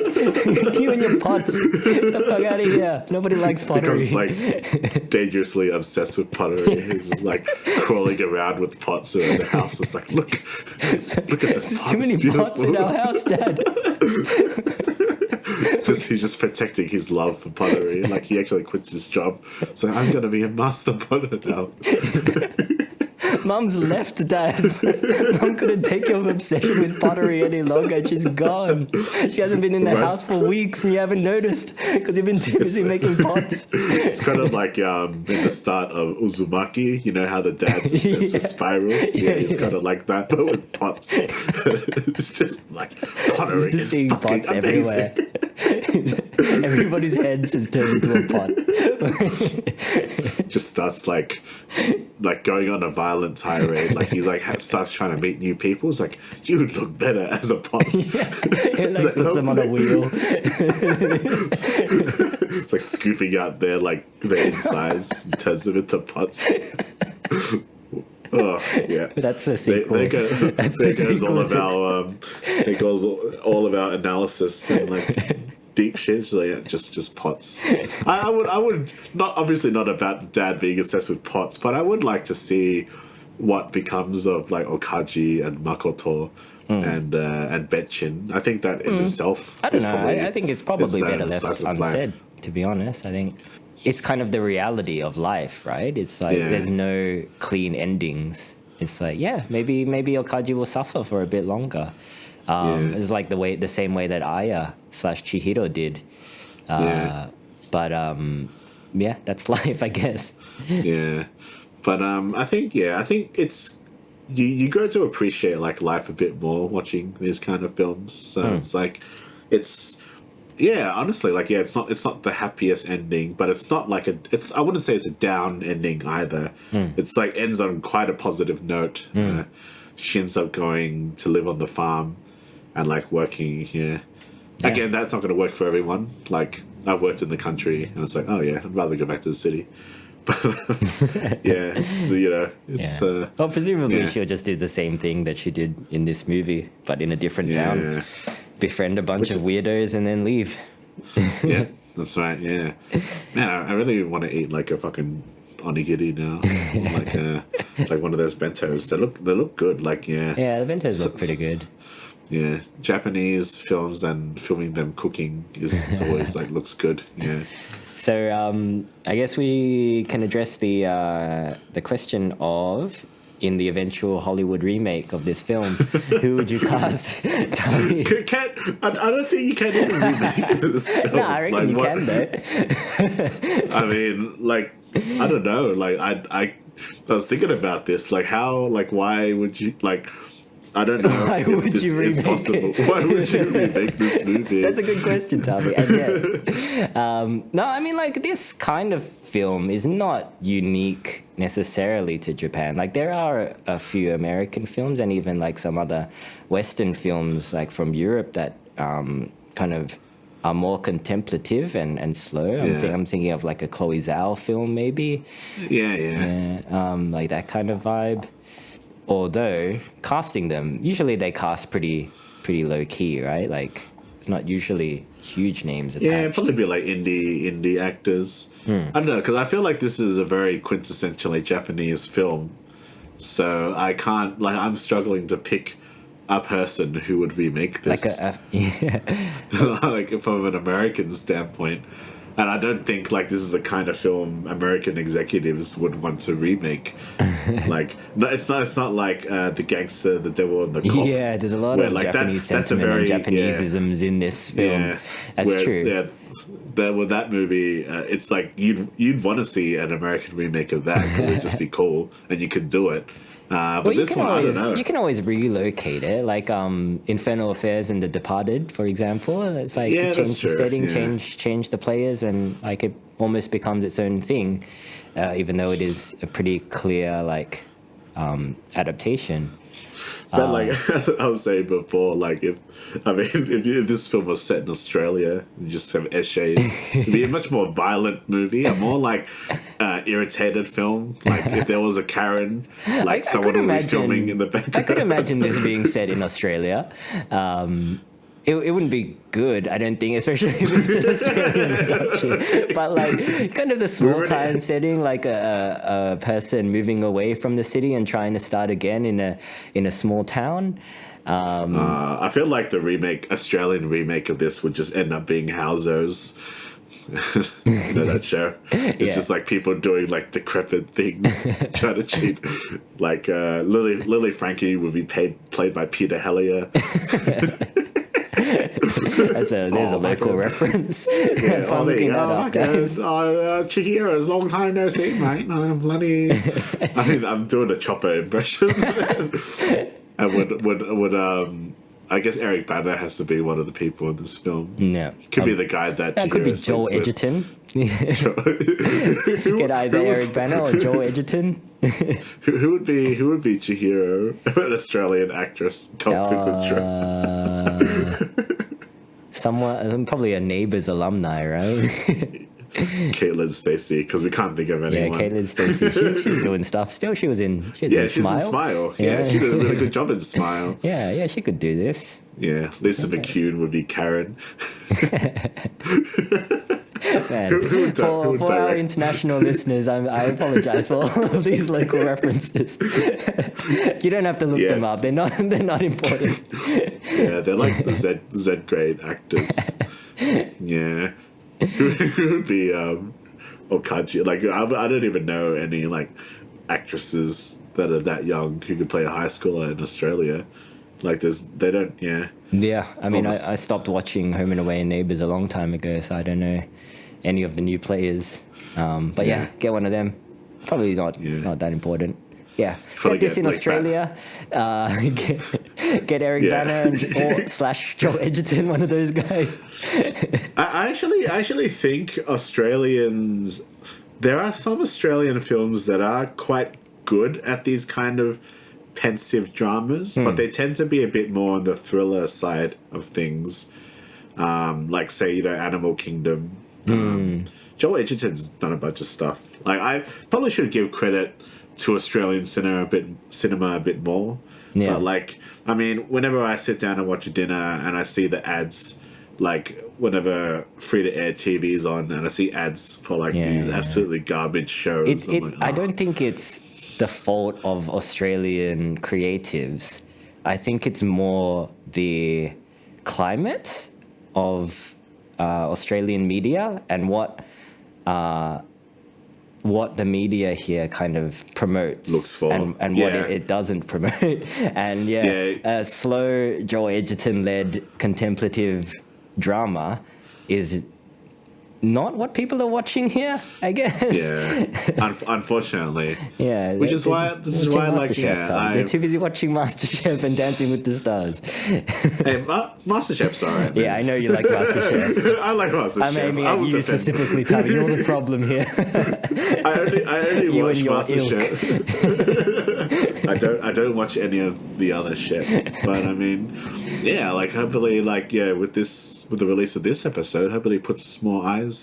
You and your pots. Get the fuck out of here. Nobody likes pottery. Becomes like dangerously obsessed with pottery. He's just like crawling around with pots around the house. It's like, look at this pot. Too many pots in our house, Dad. He's just protecting his love for pottery. Like, he actually quits his job. So I'm going to be a master potter now. Mum's left, Dad. Mum couldn't take your obsession with pottery any longer. She's gone. She hasn't been in the house for weeks, and you haven't noticed because you've been too busy making pots. It's kind of like in the start of Uzumaki, you know how the dad's obsessed with spirals? Yeah, it's kind of like that, but with pots. It's just like pottery. Just seeing pots everywhere. Everybody's heads has turned into a pot. Just starts like going on a violent tirade. Like, he's like starts trying to meet new people. It's like, you would look better as a pot. Like puts them on a wheel. It's like scooping out their insides and turns them into pots. Oh yeah, that's the sequel. There goes all of our analysis and like deep shit. So yeah, just pots. I would not, obviously not about Dad being obsessed with pots, but I would like to see what becomes of like Okaji and Makoto and Betchin. I think that in itself, I don't know. I think it's probably better left unsaid. To be honest, I think it's kind of the reality of life, right? It's like there's no clean endings. It's like, maybe Okaji will suffer for a bit longer. It's like the same way that Aya / Chihiro did. But that's life, I guess. But I think it's you grow to appreciate like life a bit more watching these kind of films. So it's like honestly, like it's not the happiest ending, but it's not like I wouldn't say it's a down ending either. It's like ends on quite a positive note. She ends up going to live on the farm and like working here. Again, that's not going to work for everyone. Like, I've worked in the country and it's like, oh yeah, I'd rather go back to the city. But well, presumably she'll just do the same thing that she did in this movie, but in a different town. Befriend a bunch of weirdos and then leave. Yeah, that's right. Yeah, man, I really want to eat like a fucking onigiri now, like one of those bentos. They look good. Like the bentos look pretty good. Yeah, Japanese films and filming them cooking is always like looks good. Yeah. So I guess we can address the question of, in the eventual Hollywood remake of this film, who would you cast? I don't think you can even remake this film. No, I reckon you can though. I mean, like, I don't know. Like, I I was thinking about this, like how, like why would you like? I don't know Why if would this you is remake possible. it? Why would you remake this movie? That's a good question, Tavi. And yet, no, I mean, like, this kind of film is not unique necessarily to Japan. Like, there are a few American films and even, like, some other Western films, like, from Europe that kind of are more contemplative and slow. Yeah. I'm thinking of, like, a Chloe Zhao film, maybe. Yeah. Like, that kind of vibe. Although casting them, usually they cast pretty low key, right? Like it's not usually huge names attached. Yeah, it'd probably be like indie actors. I don't know, because I feel like this is a very quintessentially Japanese film. So I can't, like, I'm struggling to pick a person who would remake this. Like from an American standpoint. And I don't think, like, this is the kind of film American executives would want to remake. Like, no, it's not like The Gangster, The Devil, and the Cop. Yeah, there's a lot of like, Japanese sentiment and Japaneseisms in this film. Yeah. That's Whereas, true. Yeah, with that movie, it's like you'd want to see an American remake of that. It would just be cool, and you could do it. But Well, this one, I don't know. you can always relocate it, like Infernal Affairs and The Departed, for example. It's like Yeah, that's change the true, setting, yeah. change the players, and like it almost becomes its own thing, even though it is a pretty clear like adaptation. But like as I was saying before, like if this film was set in Australia, you just have essays, it'd be a much more violent movie, a more like irritated film. Like if there was a Karen, like someone would be filming in the background. I could imagine this being set in Australia. It wouldn't be good, I don't think, especially if it's an Australian production. But like, kind of the small town setting, like a person moving away from the city and trying to start again in a small town. I feel like the Australian remake of this would just end up being Howzers. You know that show? It's just like people doing like decrepit things, trying to cheat. Like Lily Frankie would be played by Peter Hellier. There's a local reference. Yeah, If I'm looking that up, guys. Chihiro's long time no see, mate. I'm bloody. I mean, I'm doing a Chopper impression. And would I guess Eric Bana has to be one of the people in this film. No, Could be the guy that. that could be Joel Edgerton. Get either Eric Bana or Joel Edgerton. Who would be Chihiro? An Australian actress. Someone, probably a Neighbours alumni, right? Caitlin Stacey, because we can't think of anyone. Yeah, Caitlin Stacey. She's doing stuff still. She was in She's in Smile. Smile. Yeah, she did a really good job in Smile. Yeah, she could do this. Yeah, Lisa McCune would be Karen. Man, for our international listeners, I apologize for all of these local references. You don't have to look them up. They're not important. Yeah, they're like the Z grade actors. Yeah. Who would be Okaji? Like I don't even know any like actresses that are that young who could play a high schooler in Australia. Like they don't. Yeah, I mean, I stopped watching Home and Away and Neighbours a long time ago, so I don't know any of the new players. But yeah, get one of them. Probably not that important. Yeah, set this in Australia. Get Eric Bana or / Joel Edgerton, one of those guys. I actually think Australians. There are some Australian films that are quite good at these kind of pensive dramas, but they tend to be a bit more on the thriller side of things. Like say Animal Kingdom. Joel Edgerton's done a bunch of stuff. Like I probably should give credit to Australian cinema a bit more. Yeah. But like, I mean, whenever I sit down and watch a dinner and I see the ads, like whenever free-to-air TV's on and I see ads for like these absolutely garbage shows. I don't think it's the fault of Australian creatives. I think it's more the climate of Australian media and what the media here kind of promotes, looks for, and what it doesn't promote. And slow Joel Edgerton-led contemplative drama is not what people are watching here, I guess. Yeah, unfortunately. Yeah, Which is why this is why like they're too busy watching MasterChef and Dancing with the Stars. Hey, MasterChef's alright. Yeah, I know you like MasterChef. I like MasterChef. I'm aiming at you specifically, Tommy. You're the problem here. I only watch MasterChef. I don't watch any of the other shit. But I mean, yeah, like hopefully, like with the release of this episode, hopefully it puts more eyes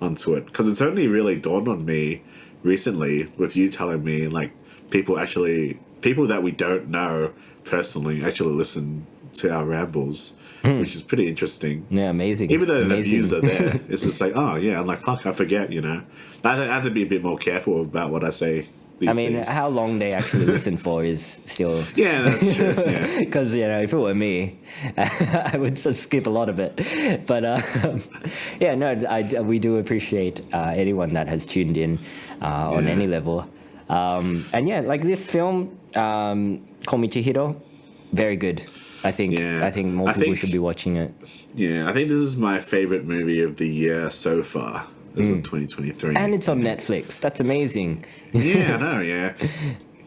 onto it, because it's only really dawned on me recently with you telling me like people that we don't know personally actually listen to our rambles, which is pretty interesting. Yeah, amazing. Even though the views are there, it's just like, oh yeah, I'm like, fuck, I forget, I have to be a bit more careful about what I say. I mean, days. How long they actually listen for is still... Yeah, that's true, yeah. Because, if it were me, I would skip a lot of it. But, we do appreciate anyone that has tuned in on any level. And yeah, like this film, Call Me Chihiro, very good. I think more people should be watching it. Yeah, I think this is my favorite movie of the year so far. As of 2023. And it's on Netflix. That's amazing. Yeah, I know, yeah.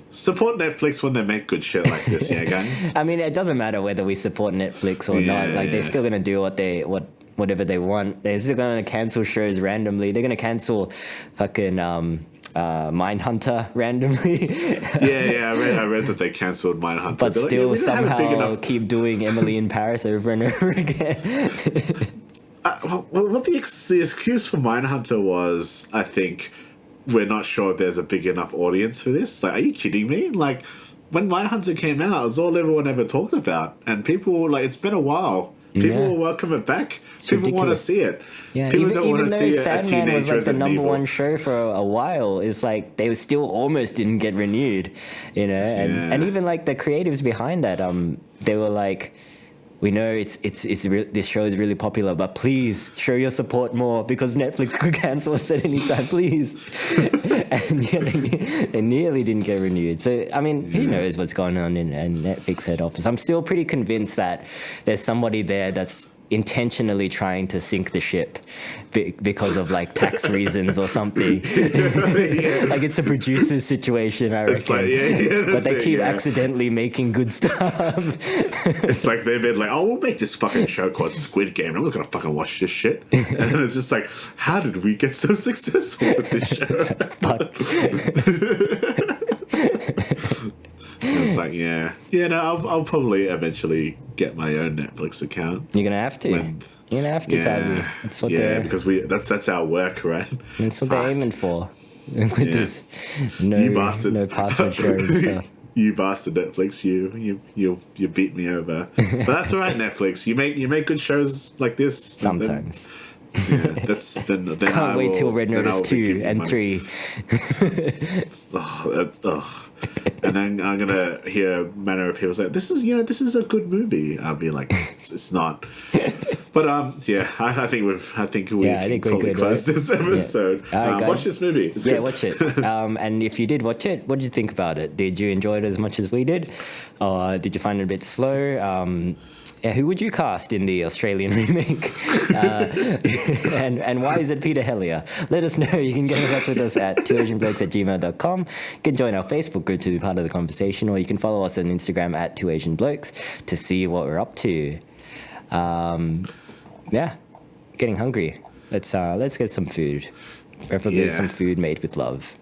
Support Netflix when they make good shit like this, yeah, guys. I mean, it doesn't matter whether we support Netflix or not. Like, they're still going to do whatever they want. They're still going to cancel shows randomly. They're going to cancel fucking Mindhunter randomly. I read that they cancelled Mindhunter. But still somehow keep doing Emily in Paris over and over again. What the excuse for Mindhunter was, I think, we're not sure if there's a big enough audience for this. Like, are you kidding me? Like, when Mindhunter came out, it was all everyone ever talked about. And people, like, it's been a while. People will welcome it back. People want to see it. Yeah, people even though Sandman was like the number one show for a while, it's like they still almost didn't get renewed, And even like the creatives behind that, they were like, we know this show is really popular, but please show your support more because Netflix could cancel us at any time, please. And they nearly didn't get renewed. So, I mean, who knows what's going on in Netflix head office? I'm still pretty convinced that there's somebody there that's intentionally trying to sink the ship because of like tax reasons or something. Like it's a producer's situation, I reckon. But they keep accidentally making good stuff. It's like they've been like, oh, we'll make this fucking show called Squid Game. I'm not gonna fucking watch this shit. And then it's just like, how did we get so successful with this show? It's like, I'll probably eventually get my own Netflix account. You're gonna have to. You're gonna have to, Tabby. That's what because that's our work, right? That's what they're aiming for. With this no password sharing stuff. You bastard Netflix, you beat me over. But that's all right, Netflix. You make good shows like this. Sometimes. Then Can't wait till Red Notice 2 and 3. And then I'm gonna hear a manner of people say, "This is a good movie." I'll be like, "It's not." But I think we can probably close this episode. Yeah. Right, watch this movie. It's good. Watch it. And if you did watch it, what did you think about it? Did you enjoy it as much as we did, or did you find it a bit slow? Who would you cast in the Australian remake? And why is it Peter Hellier? Let us know. You can get in touch with us at twoasianblokes@gmail.com. You can join our Facebook group to be part of the conversation, or you can follow us on Instagram at twoasianblokes to see what we're up to. Getting hungry. Let's get some food. Preferably some food made with love.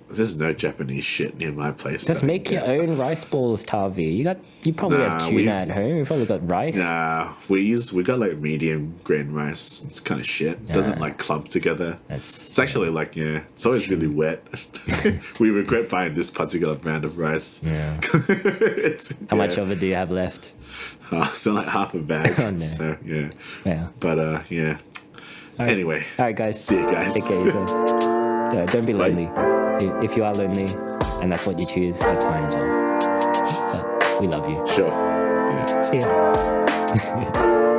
There's no Japanese shit near my place. Just make your own rice balls, Tavi. You probably have tuna at home. You probably got rice. Nah, we got like medium grain rice. It's kind of shit. It doesn't like clump together. It's actually like it's always really wet. We regret buying this particular brand of rice. Yeah. How much of it do you have left? Still like half a bag. Oh, no. So Yeah. But All right. Anyway. All right, guys. See you guys. Take care of yourselves. Don't be lonely. If you are lonely and that's what you choose, that's fine as well. But we love you. Sure. See ya.